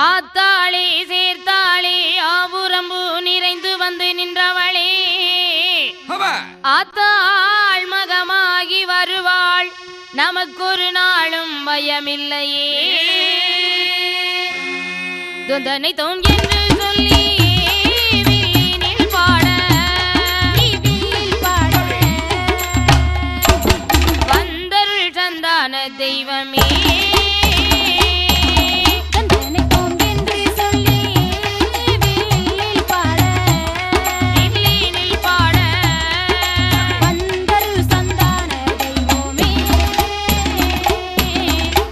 ஆத்தாளே சேர்த்தாளே ஆபுரம்பு நிறைந்து வந்து நின்றவளே ஆத்தாள் மகமாகி வருவாள் நமக்கொரு நாளும் பயமில்லையே துந்தனை தோங்கென்று சொல்லி வில்லினில் பாட வந்தருள் சந்தான தெய்வமே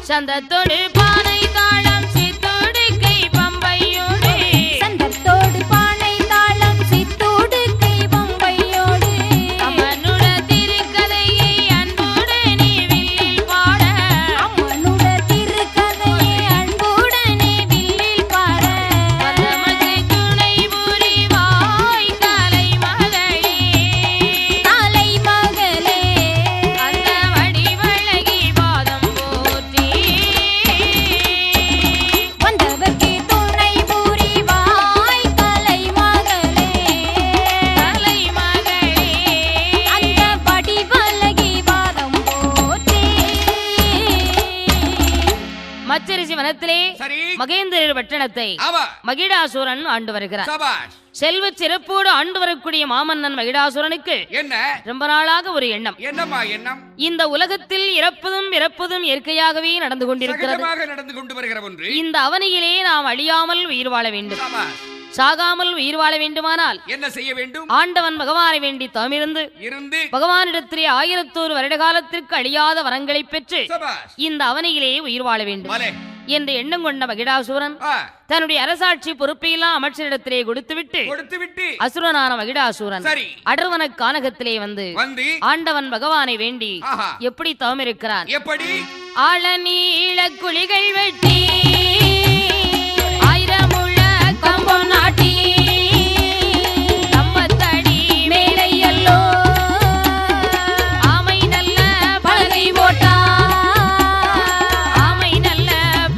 சந்தத்தோடு பானை தாளம் சித்தோடு கை பம்பையோடு சந்தத்தோடு பானை தாளம் சித்தோடு கை பம்பையோடு அம்மனுட திருக்கதையை அன்புடனே வில்லில் பாட அம்மனுட திருக்கதையை அன்புடனே வில்லில் பாட வந்தமக்கு துணை புரிவாய் காலை மகளே காலை மகளே அந்த வடிவழகி பாதம் போற்றி வந்தவர்க்கு துணை புரிவாய் காலை மகளே காலை மகளே அந்த வடிவழகி பாதம் போற்றி மச்சரிசி வனத்திலே மகேந்திரர் பட்டணத்தை மகிடாசுரன் ஆண்டு வருகிறார். செல்வ சிறப்போடு ஆண்டு வரக்கூடிய மாமன்னன் மகிடாசுரனுக்கு என்ன ரொம்ப நாளாக ஒரு எண்ணம். என்னம்மா எண்ணம்? இந்த உலகத்தில் இறப்பதும் இறப்பதும் இயற்கையாகவே நடந்து கொண்டிருக்கிறது. நடந்து கொண்டு வருகிற ஒன்று. இந்த அவனியிலே நாம் அழியாமல் உயிர் வாழ வேண்டும். சாகாமல் உயிர் வாழ வேண்டுமானால் என்ன செய்ய வேண்டும்? ஆண்டவன் பகவானை வேண்டி தவமிருந்து பகவானிடத்திலே 1001 வருட காலத்திற்கு அழியாத வரங்களை பெற்று இந்த அவனியிலே உயிர் வாழ வேண்டும் என்று எண்ணம் கொண்ட மகிடாசுரன் தன்னுடைய அரசாட்சி பொறுப்பையெல்லாம் அமைச்சரிடத்திலே கொடுத்துவிட்டு அசுரனான மகிடாசுரன் அடர்வன கானகத்திலே வந்து ஆண்டவன் பகவானை வேண்டி எப்படி தவம் இருக்கிறான். எப்படி? ஆழ நீள குழிகள் வெட்டி ஆயிரமுள்ள கம்பம் நாட்டி கம்பத்தடி மேலையல்லோ ஆமை நல்ல பலகை போட்டா ஆமை நல்ல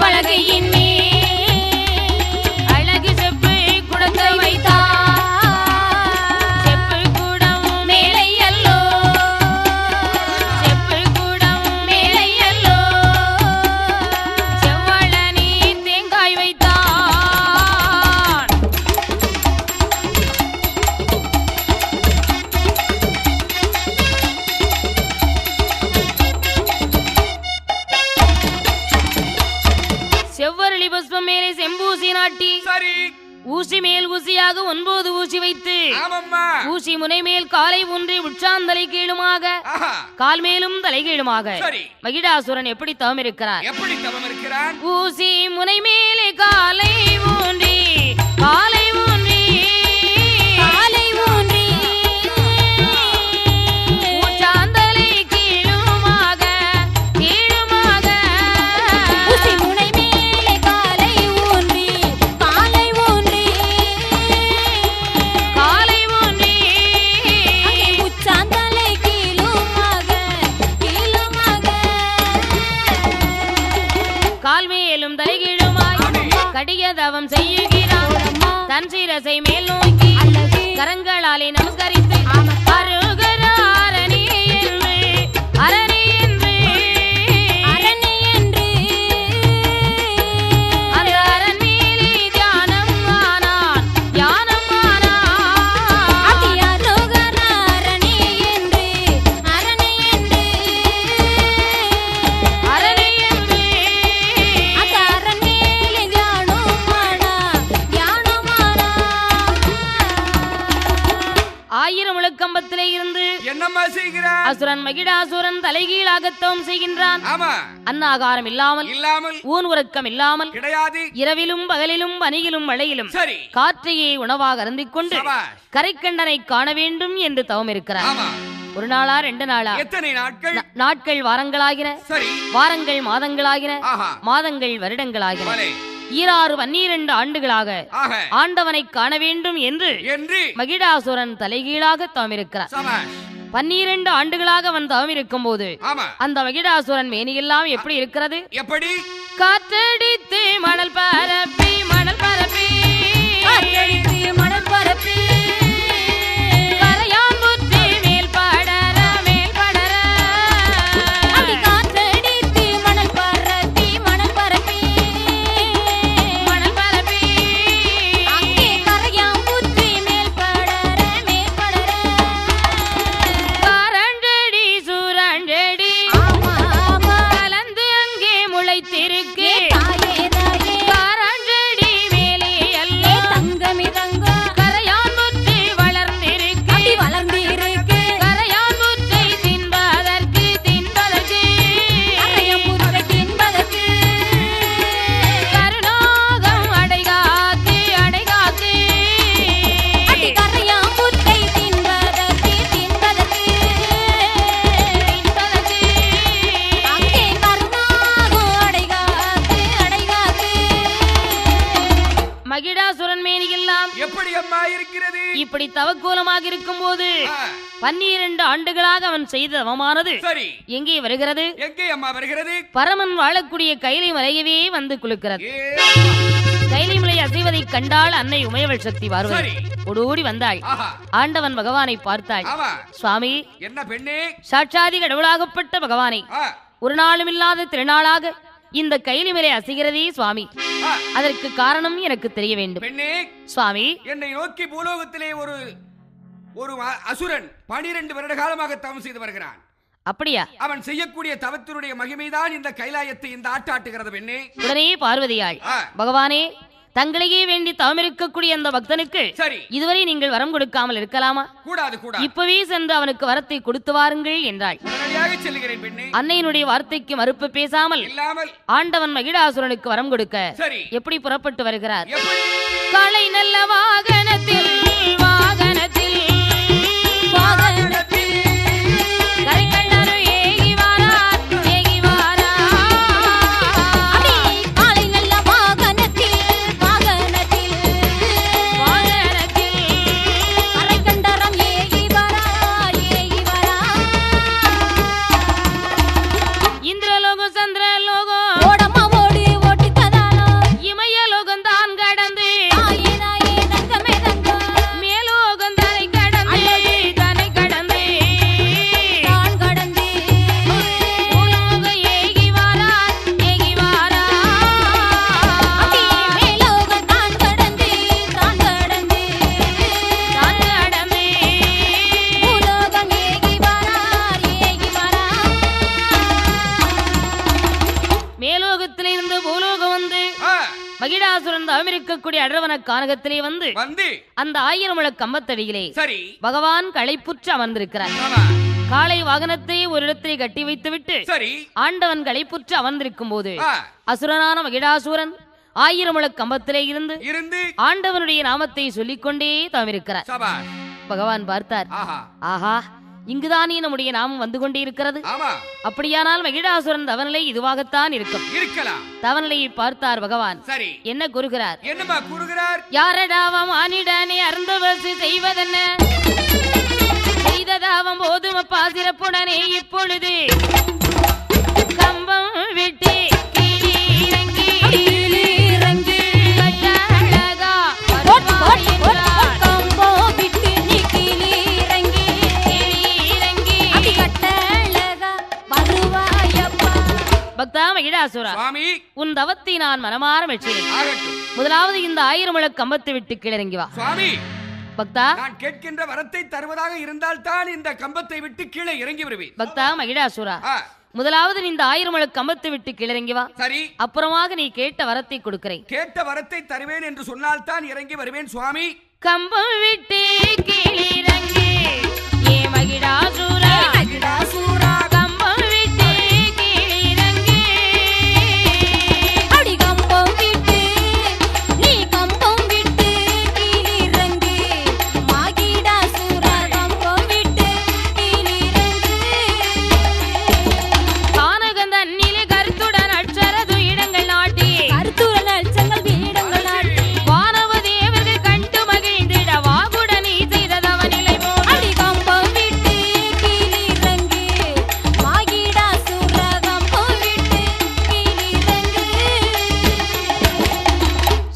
பலகையின் அழகு செப்பு குடத்தை வைத்தா செப்பு குடம் மேலையல்லோ செப்பு குடம் மேலையல்லோ செவ்வள நீர் தேங்காய் வைத்தான். செவ்வரளி புஷ்பம் மேலே செம்பூசி நாட்டி ஊசி மேல் ஊசியாக 9 ஊசி வைத்து ஊசி முனை மேல் காலை ஊன்றி உச்சாந்தலை கீழுமாக கால் மேலும் தலை கீழுமாக மகிடாசுரன் எப்படி தவம் இருக்கிறார். ஊசி முனை மேலே காலை ஊன்றி காலை ஊன்றி காலை ஊன்றி உச்சாந்தலை கீழுமாக கீழுமாக ஊசி முனை மேலே காலை ஊன்றி காலை ஊன்றி காலை ஊன்றி அங்கே உச்சாந்தலை கீழுமாக கீழுமாக கால் மேலும் தலை கீழுமாய் கடிய தவம் செய்யுகிறான். தன் சிரசை மேல் நோக்கி கரங்களாலே நமஸ்கரித்து அருகர அரணி என்று அரணி என்று அரணி என்று அந்த அரண்மேலே தியானம் ஆனான் தியானம் ஆனான் அதி அருகர அரணி என்று அரணி என்று அரணி என்று அந்த அரண்மேலே தியானமானா தியானமானா 1000 முழக்கம்பத்திலே இருந்து என்னம்மா செய்கிறான்? அசுரன் மகிடாசுரன் தலைகீழாக தவம் செய்கின்றான். அன்னாகாரம் இல்லாமல் ஊன் உறக்கம் இல்லாமல் கிடையாது. இரவிலும் பகலிலும் பனியிலும் மழையிலும் காற்றையே உணவாக அருந்திக் கொண்டு கரைக்கண்டனை காண வேண்டும் என்று தவம் இருக்கிறார். ஒரு நாளா 2 நாளா? எத்தனை நாட்கள்? நாட்கள் வாரங்களாகின, வாரங்கள் மாதங்களாகின, மாதங்கள் வருடங்களாகின. 12 ஆண்டுகளாக ஆண்டவனை காண வேண்டும் என்று மகிடாசுரன் தலைகீழாக தவம் இருக்கிறார். 12 ஆண்டுகளாக அவன் தவம் இருக்கும் போது அந்த மகிடாசுரன் மேனியெல்லாம் எப்படி இருக்கிறது? எப்படி? காற்றடித்து மணல் பரப்பி மகிடாசுரன் மேனியெல்லாம் எப்படி அம்மா இருக்கிறது? இப்படி தவக்கோலமாக இருக்கும் போது 12 ஆண்டுகளாக அவன் செய்த தவமானது சரி எங்கே வருகிறது? எங்கே அம்மா வருகிறது? பரமன் வாழக்கூடிய கைலை மலையவே வந்து குலுக்கிறது. கைலை மலை அசைவதை கண்டால் அன்னை உமையவள் சக்தி வருவது ஓடோடி வந்தாள். ஆண்டவன் பகவானை பார்த்தாள். சுவாமி, என்ன பெண்ணே? சாட்சாதி கடவுளாகப்பட்ட பகவானை ஒரு நாளும் இல்லாத திருநாளாக இந்த கைலை மலை அசைகிறதே சுவாமி, அதற்கு காரணம் எனக்கு தெரிய வேண்டும். பெண்ணே, சுவாமி, என்னை நோக்கி பூலோகத்திலே ஒரு அசுரன் 12 வருட காலமாக தவம் செய்து வருகிறான். அப்படியா? அவன் செய்யக்கூடிய தவத்தினுடைய மகிமைதான் இந்த கைலாயத்தை இந்த ஆட்டாட்டுகிறது. பெண்ணே, உடனே பார்வதியாள், பகவானே, தங்களையே வேண்டி தவம் இருக்கக்கூடிய அந்த பக்தனுக்கு இதுவரை நீங்கள் வரம் கொடுக்காமல் இருக்கலாமா? கூடாது, கூடாது. இப்பவே சென்று அவனுக்கு வரத்தை கொடுத்து வாருங்கள் என்றாள். செல்கிறேன் பெண்ணே. அன்னையினுடைய வார்த்தைக்கு மறுப்பு பேசாமல் ஆண்டவன் மகிடாசுரனுக்கு வரம் கொடுக்க எப்படி புறப்பட்டு வருகிறார்? காலை நல்ல வாகனத்தில் மகிடாசுரன் தவமிருக்கக்கூடிய அடர்வன கானகத்திலே வந்து அந்த 1000 முழ கம்பத்தடியிலே பகவான் களைப்புற்று அமர்ந்திருக்கிறார். காளை வாகனத்தை ஒரு இடத்திலே கட்டி வைத்துவிட்டு ஆண்டவன் களைப்புற்று அமர்ந்திருக்கும் போது அசுரனான மகிடாசுரன் 1000 முழ கம்பத்திலே இருந்து ஆண்டவனுடைய நாமத்தை சொல்லிக்கொண்டே தவமிருக்கிறார். பகவான் பார்த்தார், ஆஹா, இங்குதானே நம்முடைய நாமம் வந்து கொண்டே இருக்கிறது. அப்படியானால் மகிடாசுரன் தவநிலை இதுவாகத்தான் இருக்கலாம். தவநிலையை பார்த்தார் பகவான். என்ன கூறுகிறார்? என்னமா கூறுகிறார்? யாரடாவம் ஆனிடனே அருந்தவசு செய்வதென்ன, செய்ததாவம் போதும் பாசிரப்புடனே இப்பொழுது கம்பம் விட்டு பக்தா மகிடாசுரா, உன் தவத்தை நான் மனமாற மெச்சினேன். முதலாவது இந்த 1000 முழ கம்பத்தை விட்டு கீழிறங்கி வா. பக்தா, நான் கேட்கின்ற வரத்தை தருவதாக இருந்தால் தான் இந்த கம்பத்தை விட்டு கீழே இறங்கி வருவேன். பக்தா மகிடாசுரா, முதலாவது இந்த 1000 முழ கம்பத்தை விட்டு கீழிறங்கி வா. சரி, அப்புறமாக நீ கேட்ட வரத்தை கொடுக்கிறேன். கேட்ட வரத்தை தருவேன் என்று சொன்னால் தான் இறங்கி வருவேன். சுவாமி, கம்பம் விட்டு கீழிறங்கி ஏ மகிடாசுரா, மகிடாசுரா, கம்பம் விட்டு கீழிறங்கி அடி கம்பம் விட்டு நீ கம்பம் விட்டு கீழிறங்கி மகிடாசுரா கம்பம் விட்டு கீழிறங்கி கானகந்தன்னிலே கருத்துடன் அட்சரது இடங்கள் நாட்டி கருத்துடன் அட்சங்கள் வீடங்கள் நாட்டி வானவ தேவர்கள் கண்டு மகிழ்ந்திட வாகுடன் நீ செய்ததவ நிலை போல் அடி கம்பம் விட்டு கீழிறங்கி மகிடாசுரா கம்பம் விட்டு கீழிறங்கி.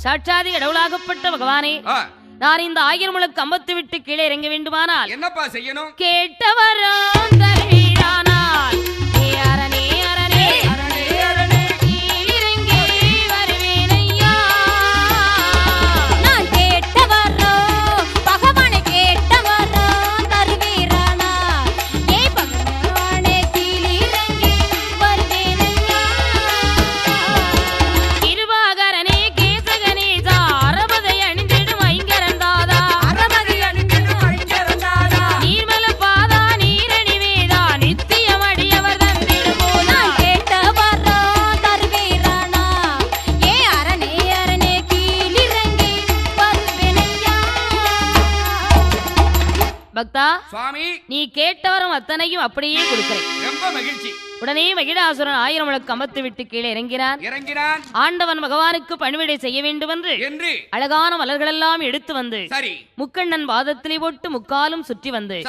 சாட்சாதி கடவுளாகப்பட்ட பகவானே, நான் இந்த 1000 முழ கம்பத்தை விட்டு கீழே இறங்க வேண்டுமானால் என்னப்பா செய்யணும்? கேட்டவரம் தருவீரானால் ஏ அரணே அரணே அரணே அரணே கீழிறங்கி வருவேனையா. நான் கேட்டவரோ பகவானை கேட்டவரோ தருவீரானா ஏ பகவானே கீழிறங்கி வருவேனையா. இருபாகரனே கேசகனே சாரபதை அணிந்திடும் ஐங்கரந்தாதா, அரபதி அணிந்திடும் ஐங்கரந்தாதா, நீர்மல பாதா நீரணி வேதா பக்தா சுவாமி நீ கேட்டவரும் அத்தனையும் அப்படியே கொடுக்கிறேன். ரொம்ப மகிழ்ச்சி. உடனே மகிடாசுரன் 1000 முழக்கு அமர்த்து விட்டு கீழே இறங்கினான். ஆண்டவன் பகவானுக்கு பணிவிடை செய்ய வேண்டும் என்று அழகான மலர்களெல்லாம் எடுத்து வந்து சரி முக்கண்ணன் பாதத்திலே போட்டு முக்காலும் சுற்றி வந்து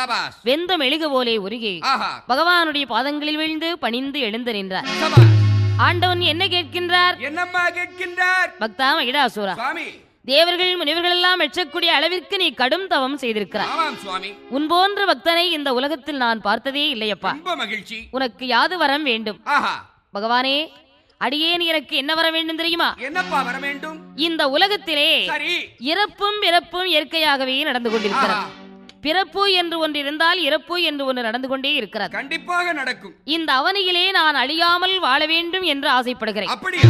வெந்த மெழுகு போலே உருகி பகவானுடைய பாதங்களில் விழுந்து பணிந்து எழுந்து நின்றார். ஆண்டவன் என்ன கேட்கின்றார்? என்னம்மா கேட்கின்றார்? பக்தா மகிடாசுரா, தேவர்கள் முனிவர்கள் எல்லாம் மெச்சக்கூடிய அளவிற்கு நீ கடும் தவம் செய்திருக்கிறாய். உன் போன்ற பக்தனை இந்த உலகத்தில் நான் பார்த்ததே இல்லையப்பா. உனக்கு யாது வரம் வேண்டும்? பகவானே, அடியேன் எனக்கு என்ன வர வேண்டும் தெரியுமா? என்னப்பா வர வேண்டும்? இந்த உலகத்திலே இறப்பும் இறப்பும் இயற்கையாகவே நடந்து கொண்டிருக்கிறது. பிறப்பு என்று ஒன்று இருந்தால் இறப்பு என்று ஒன்று நடந்து கொண்டே இருக்கிறது. கண்டிப்பாக நடக்கும். இந்த அவனியிலே நான் அழியாமல் வாழ வேண்டும் என்று ஆசைப்படுகிறேன். அப்படியா?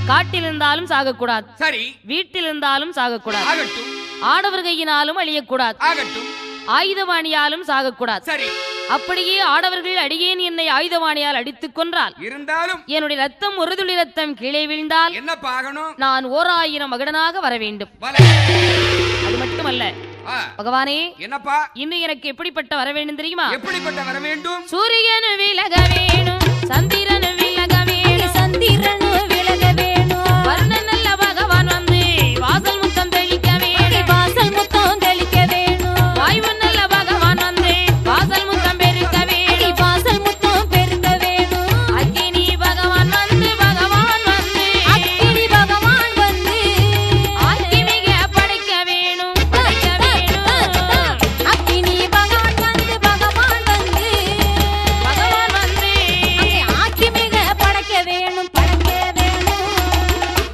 காட்டில் இருந்தாலும் சாகக்கூடாது, சரி. வீட்டில் இருந்தாலும் சாகக்கூடாது, ஆகட்டும். ஆடவர் கையினாலும் அழியக்கூடாது, ஆகட்டும். ஆயுதவாணியாலும் சாகக்கூடாது, சரி. அப்படியே ஆடவர்கள் அடியேன் என்னை ஆயுதவாணியால் அடித்துக் கொன்றால் இருந்தாலும் என்னுடைய ரத்தம் ஒரு துளி ரத்தம் கீழே விழுந்தால் என்ன பாகணும்? நான் 1000 மகடனாக வர வேண்டும். அது மட்டுமல்ல பகவானே, என்னப்பா இன்னும் எனக்கு எப்படிப்பட்ட வர வேண்டும் தெரியுமா? எப்படிப்பட்ட வர வேண்டும்? சூரியனு விலக வேணும், சந்திரனு விலக வேணும், சந்திரனு விலக வேணும், வர்ண நல்ல பகவான் வந்து வாசல் முத்தம் தெளிக்க வேணும், வாசல் முத்தம் தெளிக்க வேணும், வாய்வு நல்ல பகவான் வந்து வாசல் முத்தம் பெருக்க வேணும், வாசல் முத்தம் பெருக்க வேணும், அக்கினி பகவான் வந்து அக்கினி பகவான் வந்து ஆக்கிமிக படைக்க வேணும், அக்கினி பகவான் வந்து பகவான் வந்து ஆக்கிமிக படைக்க வேணும், படைக்க வேணும்.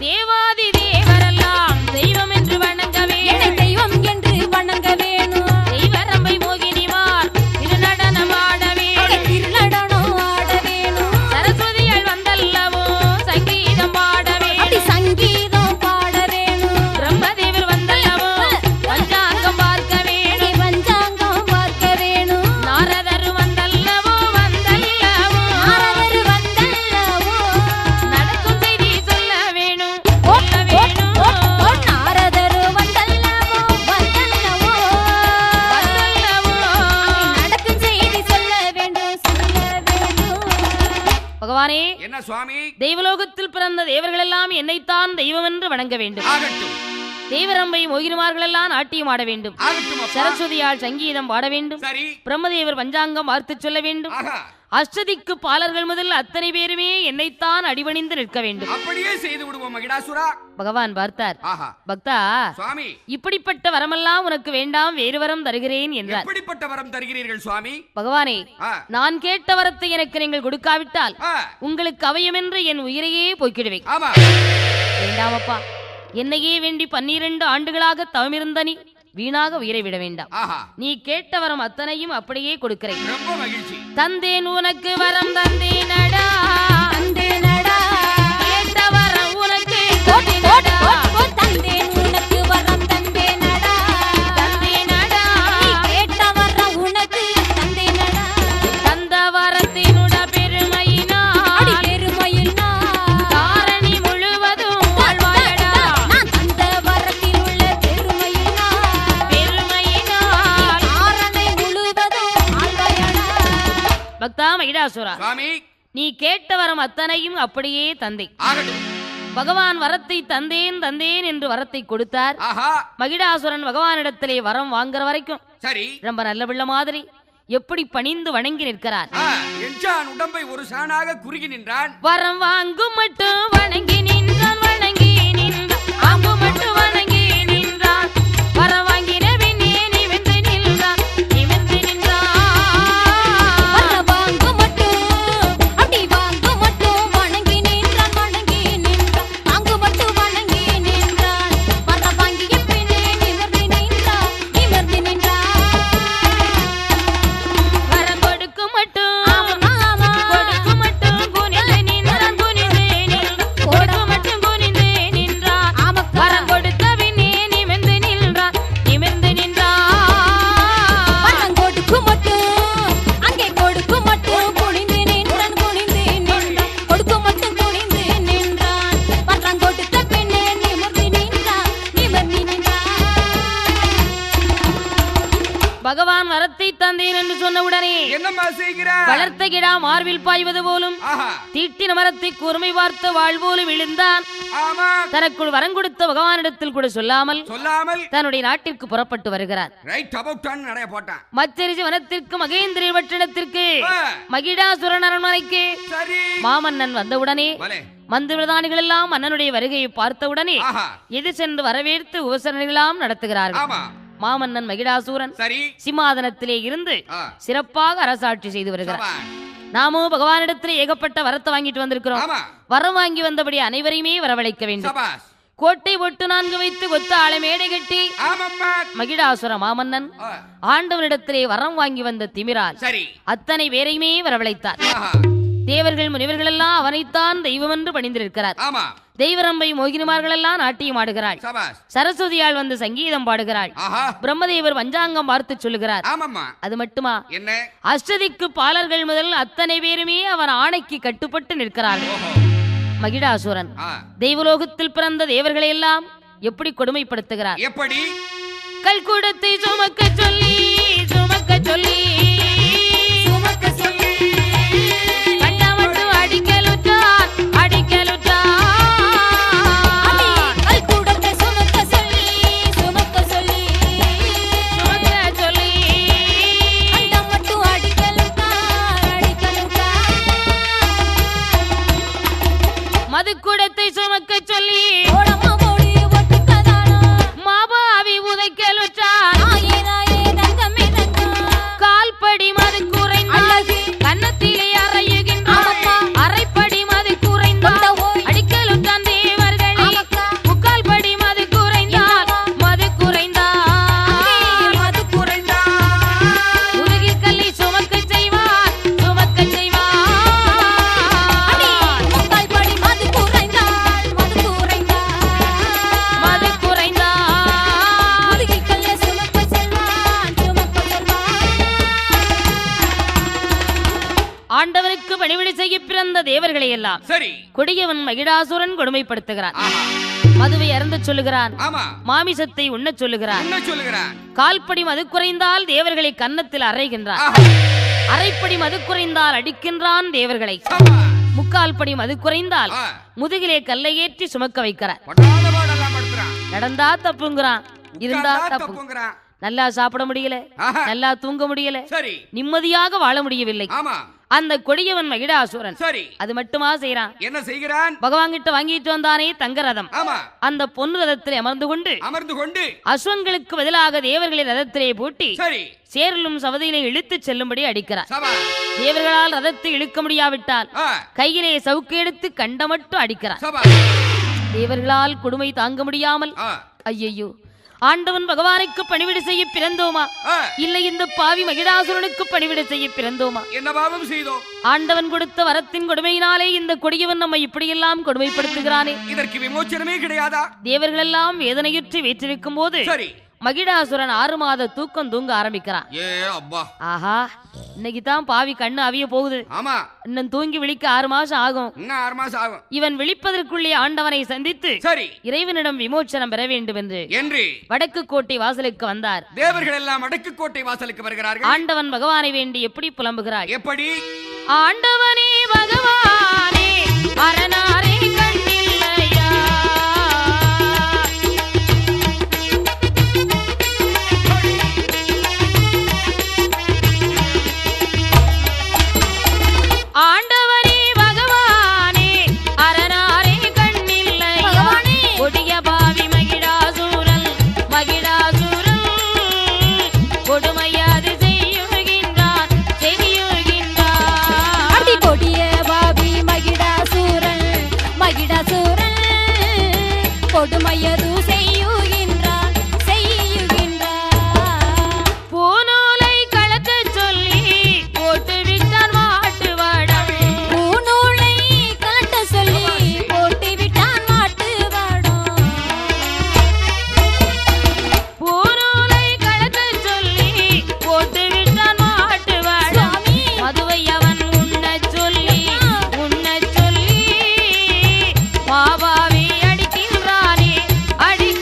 தேவாதி தேவரெல்லாம் தெய்வம் என்று வணங்க வேணும், தெய்வம் என்று வணங்க வேணும், தெய்வரம்பை மோகினிமார் திருநடனம் ஆட வேணும், திருநடனம் ஆட வேணும், சரஸ்வதியால் வந்தல்லவோ சங்கீதம் பாட வேணும், சங்கீதம் பாட வேணும், பிரம்மதேவர் வந்தல்லவோ பஞ்சாங்கம் பார்க்க வேணும், பஞ்சாங்கம் பார்க்க வேணும், நாரதர் வந்தல்லவோ நாரதர் வந்தல்லவோ நடக்கும் செய்தி சொல்ல வேணும், நாரதர் வந்தல்லவோ நடக்கும் செய்தி சொல்ல வேண்டும், பகவானே, என்ன சுவாமி? தெய்வலோகத்தில் பிறந்த தேவர்கள் எல்லாம் என்னைத்தான் தெய்வம் என்று வணங்க வேண்டும், ஆகட்டும். தேவரம்பை மோகினிமார்கள் எல்லாம் நாட்டியம் ஆட வேண்டும், ஆகட்டும். சரஸ்வதியால் சங்கீதம் பாட வேண்டும், சரி. பிரம்மதேவர் பஞ்சாங்கம் பார்த்து சொல்ல வேண்டும், அஷ்டதிக்கு பாலர்கள் முதல் அத்தனை பேருமே என்னைத்தான் அடிபணிந்து நிற்க வேண்டும். அப்படியே செய்து விடுவோம் மகிடாசுரா. பகவான் பார்த்தார். பக்தா சுவாமி, இப்படிப்பட்ட வரமெல்லாம் உனக்கு வேண்டாம், வேறு வரம் தருகிறேன் என்றார். எப்படிப்பட்ட வரம் தருகிறீர்கள் சுவாமி? பகவானே, நான் கேட்ட வரத்தை எனக்கு நீங்கள் கொடுக்காவிட்டால் உங்களுக்கு அவயமென்று என் உயிரையே போக்கிடுவேன். வேண்டாமப்பா, என்னையே வேண்டி 12 ஆண்டுகளாக தவமிருந்த நீ வீணாக உயிரை விட வேண்டாம். நீ கேட்ட வரம் அத்தனையும் அப்படியே கொடுக்கிறேன். ரொம்ப மகிழ்ச்சி. தந்தேன் உனக்கு வரம், தந்தேனடா, தந்தேனடா, கேட்ட வரம் உனக்கு தந்தேனடா, தந்தேன் உனக்கு வரம், தந்தேனடா, தந்தேனடா, கேட்ட வரம் உனக்கு தந்தேனடா, தந்த வரத்தினுட பெருமையினால் தாரணி முழுவதும் வாழ்வாயடா, நான் தந்த வரத்தில் உள்ள பெருமையினால் தாரணை முழுவதும் வாழ்வாயடா. பக்தா மகிடாசுரா, சுவாமி, நீ கேட்ட வரம் அத்தனையும் அப்படியே தந்தேன். பகவான் வரத்தை தந்தேன் தந்தேன் என்று வரத்தை கொடுத்தார். மகிடாசுரன் பகவானிடத்திலே வரம் வாங்குற வரைக்கும் சரி ரொம்ப நல்ல பிள்ளை மாதிரி எப்படி பணிந்து வணங்கி நிற்கிறார். உடம்பை ஒரு சாணாக குறுகி நின்றான். வரம் வாங்கும் மட்டும் வணங்கி நின்றான், வணங்கி நின்றான், ஆங்கு மட்டும் வணங்கி நின்றான், வரம் வாங்கின பின்னே நிமிர்ந்து நின்றான், நிமிர்ந்து நின்றான், வரம் வாங்கும் மட்டும் அப்படி வாங்கும் மட்டும் வணங்கி நின்றான், வணங்கி நின்றான், வாங்கு மட்டும் வணங்கி நின்றான், வரம் வாங்கிய பின்னே நிமிர்ந்து நின்றான், நிமிர்ந்து நின்றான், வரம் கொடுக்கும் மட்டும் கொடுக்கும் மட்டும் குனிந்து நின்றான், குனிந்து நின்றான், கொடுக்கும் மட்டும் பிறந்தேன் என்று சொன்னவுடனே என்னம்மா செய்கிறார்? வளர்த்த கிடா மார்பில் பாய்வது போலும் தீட்டின மரத்தை கூர்மை பார்த்த வாழ் போலும் விழுந்தான். தனக்குள் வரம் கொடுத்த பகவானிடத்தில் கூட சொல்லாமல் தன்னுடைய நாட்டிற்கு புறப்பட்டு வருகிறார். மச்சரிசி வனத்திற்கு மகேந்திர பட்டணத்திற்கு மகிடாசுரன் அரண்மனைக்கு மாமன்னன் வந்தவுடனே மந்திர பிரதானிகள் எல்லாம் மன்னனுடைய வருகையை பார்த்தவுடனே எது சென்று வரவேற்று உபசரணைகளாம் நடத்துகிறார்கள். மாமன்னன் மகிடாசூரன் சிம்மாதனத்திலே இருந்து சிறப்பாக அரசாட்சி செய்து வருகிறார். நாமோ பகவானிடத்திலே ஏகப்பட்ட வரத்தை வாங்கிட்டு வந்திருக்கிறோம். வரம் வாங்கி வந்தபடி அனைவரையுமே வரவழைக்க வேண்டும். கோட்டை போட்டு 4 வைத்து கொத்த ஆளை மேடை கட்டி மகிடாசுர மாமன்னன் ஆண்டவனிடத்திலே வரம் வாங்கி வந்த திமிரால் அத்தனை பேரையுமே வரவழைத்தார். தேவர்கள் முனிவர்கள் எல்லாம் அவனைத்தான் தெய்வம் என்று பணிந்திருக்கிறார். தெய்வரம்பை மோகினிமார்கள் எல்லாம் நாட்டியம் ஆடுகிறாள். சரஸ்வதியால் வந்து சங்கீதம் பாடுகிறாள். பிரம்மதேவர் பஞ்சாங்கம் பார்த்து சொல்லுகிறார். அது மட்டுமா, அஷ்டதிக்கு பாலர்கள் முதல் அத்தனை பேருமே அவன் ஆணைக்கு கட்டுப்பட்டு நிற்கிறார்கள். மகிடாசுரன் தெய்வலோகத்தில் பிறந்த தேவர்களை எல்லாம் எப்படி கொடுமைப்படுத்துகிறார்? எப்படி? கல்கூடத்தை சுமக்க சொல்லி சுமக்க சொல்லி மதுக்குடத்தை சுமக்க சொல்லி மாபாவி உதைக்கலுற்றார். கால்படி மது குறைந்தால் கன்னத்திலே அறையுகின்றார். அரைப்படி மது குறைந்தால் அடிக்கலுற்றான் தேவர்களே. முக்கால் படி மது குறைந்தால் மது குறைந்தால் முதுகில் கல்லை சுமக்க செய்வார் சுமக்க செய்வார். ஆண்டவனுக்கு பணிவிடை செய்ய பிறந்த தேவர்களை எல்லாம் கொடியவன் மகிடாசுரன் கொடுமைப்படுத்துகிறான். மதுவை அருந்த சொல்லுகிறான். மாமிசத்தை உண்ண சொல்லுகிறான். கால்படி மது குறைந்தால் தேவர்களை கன்னத்தில் அறைகின்றான். அரைப்படி மது குறைந்தால் அடிக்கின்றான் தேவர்களை. முக்கால் படி மது குறைந்தால் முதுகிலே கல்லை ஏற்றி சுமக்க வைக்கிறார். நடந்தா தப்புங்கிறான், இருந்தா தப்புங்கிறான். நல்லா சாப்பிட முடியல, நல்லா தூங்க முடியல, நிம்மதியாக வாழ முடியவில்லை. அந்த கொடியவன் மகிடாசுரன் அது மட்டுமா செய்யறான்? என்ன செய்கிறான்? பகவான் கிட்ட வாங்கிட்டு வந்தானே தங்க ரதம். அந்த பொன்னு ரதத்திலே அமர்ந்து கொண்டு அஸ்வங்களுக்கு பதிலாக தேவர்களை ரதத்திலே பூட்டி சேரலும் சவதியிலே இழுத்து செல்லும்படி அடிக்கிறார். தேவர்களால் ரதத்தை இழுக்க முடியாவிட்டால் கையிலே சவுக்கு எடுத்து கண்ட மட்டும் அடிக்கிறார். தேவர்களால் கொடுமை தாங்க முடியாமல் ஐயையோ, ஆண்டவன் பகவானுக்கு பணிவிடை செய்ய பிறந்தோமா, இல்லை இந்த பாவி மகிடாசுரனுக்கு பணிவிடை செய்ய பிறந்தோமா? என்ன பாவம் செய்தோம்? ஆண்டவன் கொடுத்த வரத்தின் கொடுமையினாலே இந்த கொடியவன் நம்மை இப்படியெல்லாம் கொடுமைப்படுத்துகிறானே, இதற்கு விமோச்சனமே கிடையாதா? தேவர்கள் எல்லாம் வேதனையுற்றி வீற்றிருக்கும் போது மகிடாசுரன் 6 மாத தூக்கம் தூங்க ஆரம்பிக்கிறான். ஆஹா, இன்னைக்கு தான் பாவி கண்ணு அவிய போகுது. இன்னும் தூங்கி விழிக்க 6 மாசம் ஆகும். இவன் விழிப்பதற்குள்ளே ஆண்டவனை சந்தித்து இறைவனிடம் விமோச்சனம் பெற வேண்டும் என்று வடக்கு கோட்டை வாசலுக்கு வந்தார். தேவர்கள் எல்லாம் வடக்கு கோட்டை வாசலுக்கு வருகிறார்கள். ஆண்டவன் பகவானை வேண்டி எப்படி புலம்புகிறார்? எப்படி? ஆண்டவனே பகவானே அரணாரே கண்ணில்லையா, ஆண்டவனே பகவானே அரணாரே கண்ணில்லை, கொடிய பாவி மகிடாசூரன் மகிடாசூரன் கொடுமையாது செய்யுகின்றான் செய்யுகின்றான். அடி கொடிய பாவி மகிடாசூரன் மகிடாசூரன் கொடுமையது செய்யுகின்றான் செய்யுகின்றான். பூநூலை கலக்க சொல்லி போட்டு விட்டான் மாட்டு வாடம். பூநூலை கலட்ட சொல்லி போட்டு விட்டான் மாட்டு வாடம். பூநூலை கலக்க சொல்லி போட்டு விட்டான் மாட்டு வாடம். மதுவை அவன் உண்ணச் சொல்லி மாபாவி அடிக்கின்றானே அடிக்கின்றானே.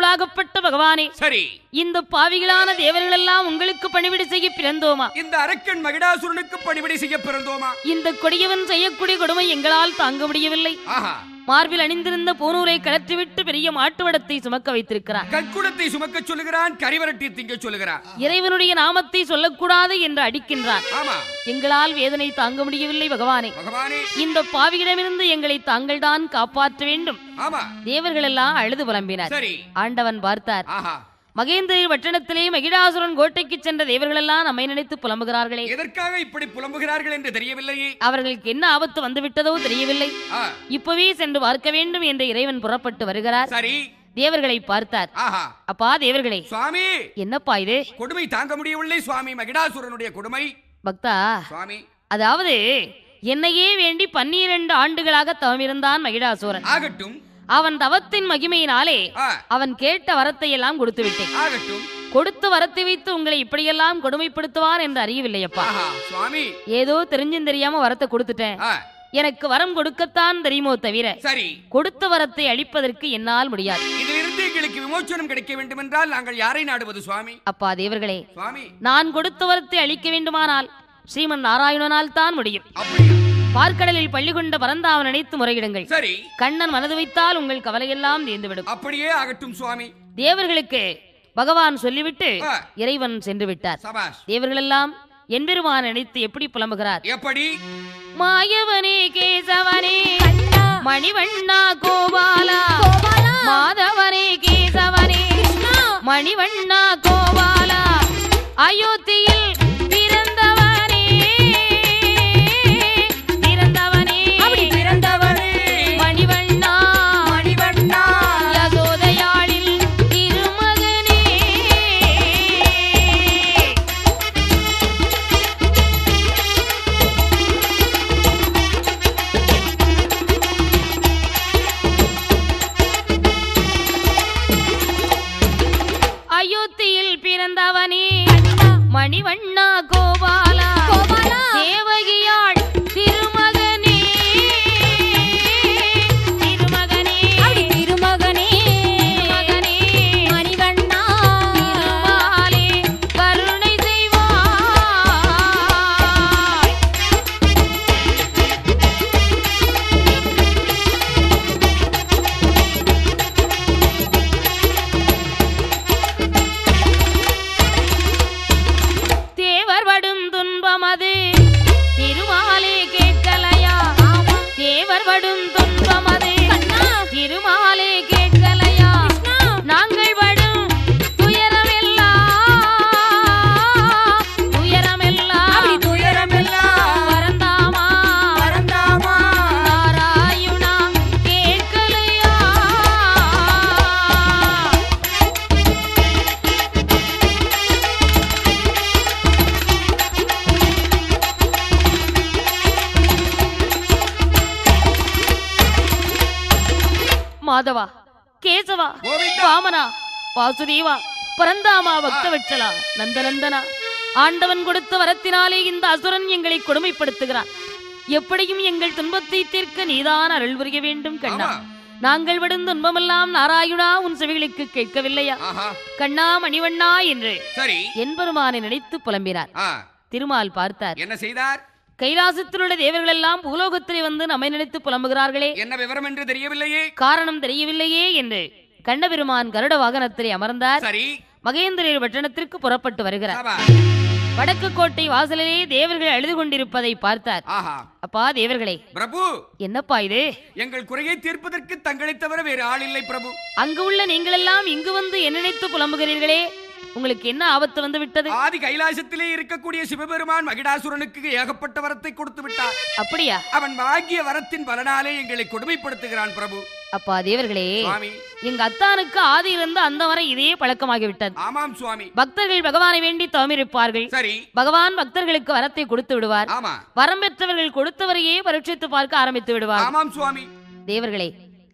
கடவுளாகப்பட்ட பகவானே, சரி, இந்த பாவிகளான தேவர்கள் எல்லாம் உங்களுக்கு பணிவிடை செய்ய பிறந்தோமா? இந்த அரக்கன் மகிடாசுரனுக்கு பணிவிடை செய்ய பிறந்தோமா? இந்த கொடியவன் செய்யக்கூடிய கொடுமை எங்களால் தாங்க முடியவில்லை. ஆஹா, மார்பில் அணிந்திருந்த பூனூரை கலற்றிவிட்டு பெரிய மாட்டு வடத்தை சுமக்க வைத்திருக்கிறான். கற்குடத்தை சுமக்க சொல்லுகிறான், கரிவரட்டி திங்க சொல்லுகிறான். இறைவனுடைய நாமத்தை சொல்லக்கூடாது என்று அடிக்கின்றான். ஆமா, எங்களால் வேதனை தாங்க முடியவில்லை பகவானே. பகவானே, இந்த பாவியிடமிருந்து எங்களை தாங்கள் தான் காப்பாற்ற வேண்டும். ஆமா, தேவர்கள் எல்லாம் அழுது புலம்பினார். சரி, ஆண்டவன் பார்த்தார். ஆஹா, மகேந்திர பட்டணத்திலே மகிடாசுரன் கோட்டைக்கு சென்ற தேவர்கள் எல்லாம் நம்மை நினைத்து புலம்புகிறார்களே. எதற்காக இப்படி புலம்புகிறார்கள் என்று தெரியவில்லையே. அவர்களுக்கு என்ன ஆபத்து வந்துவிட்டதோ தெரியவில்லை. இப்பவே சென்று பார்க்க வேண்டும் என்று இறைவன் புறப்பட்டு வருகிறார். சரி, தேவர்களை பார்த்தார். ஆஹா, அப்பா தேவர்களே, சுவாமி, என்னப்பா இது? கொடுமை தாங்க முடியவில்லை சுவாமி, மகிடாசுரனுடைய கொடுமை. பக்தா, சுவாமி, அதாவது என்னையே வேண்டி 12 ஆண்டுகளாக தவமிருந்தான் மகிடாசுரன். ஆகட்டும், அவன் தவத்தின் மகிமையினாலே அவன் கேட்ட வரத்தை எல்லாம் கொடுத்து விட்டேன். ஆகட்டும், கொடுத்த வரத்தை வைத்து உங்களை இப்படியெல்லாம் கொடுமைப்படுத்துவார் என்று அறியவில்லையப்பா. சுவாமி, ஏதோ தெரிஞ்சும் தெரியாம வரத்தை கொடுத்துட்டேன். எனக்கு வரம் கொடுக்கத்தான் தெரியுமோ தவிர சரி, கொடுத்த வரத்தை அளிப்பதற்கு என்னால் முடியாது. இதிலிருந்து எங்களுக்கு விமோச்சனம் கிடைக்க வேண்டும் என்றால் நாங்கள் யாரை நாடுவது சுவாமி? அப்பா தேவர்களே, சுவாமி, நான் கொடுத்த வரத்தை அளிக்க வேண்டுமானால் ஸ்ரீமன் நாராயணனால் தான் முடியும். அப்படியா? பார்க்கடலில் பள்ளி கொண்ட பரந்தாவன் நினைத்து முறையிடுங்கள். சரி, கண்ணன் மனது வைத்தால் உங்கள் கவலையெல்லாம் தீர்ந்துவிடும். அப்படியே ஆகட்டும் சுவாமி. தேவர்களுக்கு பகவான் சொல்லிவிட்டு இறைவன் சென்று விட்டார். சபாஷ். தேவர்கள் எல்லாம் என்பெருமான் நினைத்து எப்படி புலம்புகிறார்? எப்படி? மாயவனே கேசவனே மணிவண்ணா கோபாலா, மாதவனே கேசவனே மணிவண்ணா கோபாலா, அயோத்தியில் பிறந்தவனே பிறந்தவனே மணிவண்ணா மணிவண்ணா, யசோதையாளில் திருமகனே. அயோத்தியில் பிறந்தவனே மணிவண்ணா கோபாலா, தேவகியாள் திருமகனே திருமகனே மணிவண்ணா, திருமாலே கருணை செய்வாய். தேவர் படும் துன்பம் அது திருமாலே கேட்கலையா? தேவர் படும் துன்பம் அது திருமாலே கேட்கலையா? நாங்கள் படும் துயரமெல்லாம் பரந்தாமா நாராயணா கேட்கலையா? மாதவா, கேசவா, கோவிந்தா, வாமனா, வாசுதேவா, பரந்தாமா, பக்தவட்சலா, நந்தநந்தனா, ஆண்டவன் கொடுத்த வரத்தினாலே இந்த அசுரன் எங்களை கொடுமைப்படுத்துகிறான். எப்படியும் எங்கள் துன்பத்தை தீர்க்க நீதான் அருள் புரிய வேண்டும் கண்ணா. ஆமா. நாங்கள் விடும் துன்பமெல்லாம் நாராயணா உன் செவிகளுக்கு கேட்கவில்லையா? ஆஹா, கண்ணா மணிவண்ணா என்று சரி, என்பெருமானை நினைத்து புலம்பினார். திருமால் பார்த்தார். என்ன செய்தார்? கைலாசத்தில் உள்ள தேவர்கள் எல்லாம் பூலோகத்திலே வந்து நம்மை நினைத்து புலம்புகிறார்களே, என்ன விவரம் என்று தெரியவில்லையே. காரணம் தெரியவில்லையே என்று கண்ணபெருமான் கருட வாகனத்திலே அமர்ந்தார். சரி, மகேந்திரர் பட்டணத்திற்கு புறப்பட்டு வருகிறார். சபாஷ். வடக்கு கோட்டை வாசலிலே தேவர்கள் அழுது கொண்டிருப்பதை பார்த்தார். ஆஹா, அப்பா தேவர்களே, பிரபு, என்னப்பா இது? எங்கள் குறையை தீர்ப்பதற்கு தங்களை தவிர வேறு ஆள் இல்லை பிரபு. அங்கு உள்ள நீங்களெல்லாம் இங்கு வந்து என்ன நினைத்து புலம்புகிறீர்களே, உங்களுக்கு என்ன ஆபத்து வந்து விட்டது? ஆதி கைலாசத்திலே இருக்கக்கூடிய சிவபெருமான் மகிடாசுரனுக்கு ஏகப்பட்ட வரத்தை கொடுத்து விட்டார். அப்படியா? அவன் வாங்கிய வரத்தின் பலனாலே எங்களை கொடுமைப்படுத்துகிறான் பிரபு. அப்பா தேவர்களே, சுவாமி, எங்க அத்தானுக்கு ஆதியிலிருந்து அந்த வரை இதே பழக்கமாகிவிட்டது. ஆமாம் சுவாமி. பக்தர்கள் பகவானை வேண்டி தவமிருப்பார்கள். சரி, பகவான் பக்தர்களுக்கு வரத்தை கொடுத்து விடுவார். ஆமா, வரம் பெற்றவர்கள் கொடுத்தவரையே பரீட்சித்து பார்க்க ஆரம்பித்து விடுவார். ஆமாம் சுவாமி. தேவர்களே,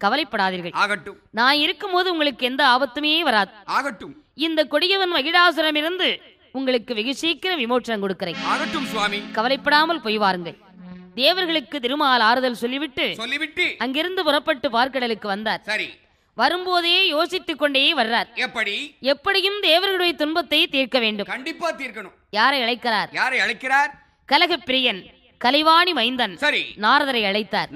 கவலைப்படாதீர்கள். ஆகட்டும், நான் இருக்கும்போது உங்களுக்கு எந்த ஆபத்துமே வராது. ஆகட்டும், இந்த கொடியவன் மகிடாசுரம் இருந்து உங்களுக்கு வெகு சீக்கிரம் விமோச்சனம் கொடுக்கிறேன். ஆகட்டும் சுவாமி. கவலைப்படாமல் போய் வாருங்கள். தேவர்களுக்கு திருமால் ஆறுதல் சொல்லிவிட்டு சொல்லிவிட்டு அங்கிருந்து புறப்பட்டு பார்க்கடலுக்கு வந்தார். சரி, வரும்போதே யோசித்துக் கொண்டே வர்றார். எப்படியும் தேவர்களுடைய துன்பத்தை தீர்க்க வேண்டும். கண்டிப்பா தீர்க்கணும். யாரை அழைக்கிறார்? யாரை அழைக்கிறார்? கலகப்பிரியன் கலைவாணி மைந்தன் சரி நாரதரை அழைத்தார்.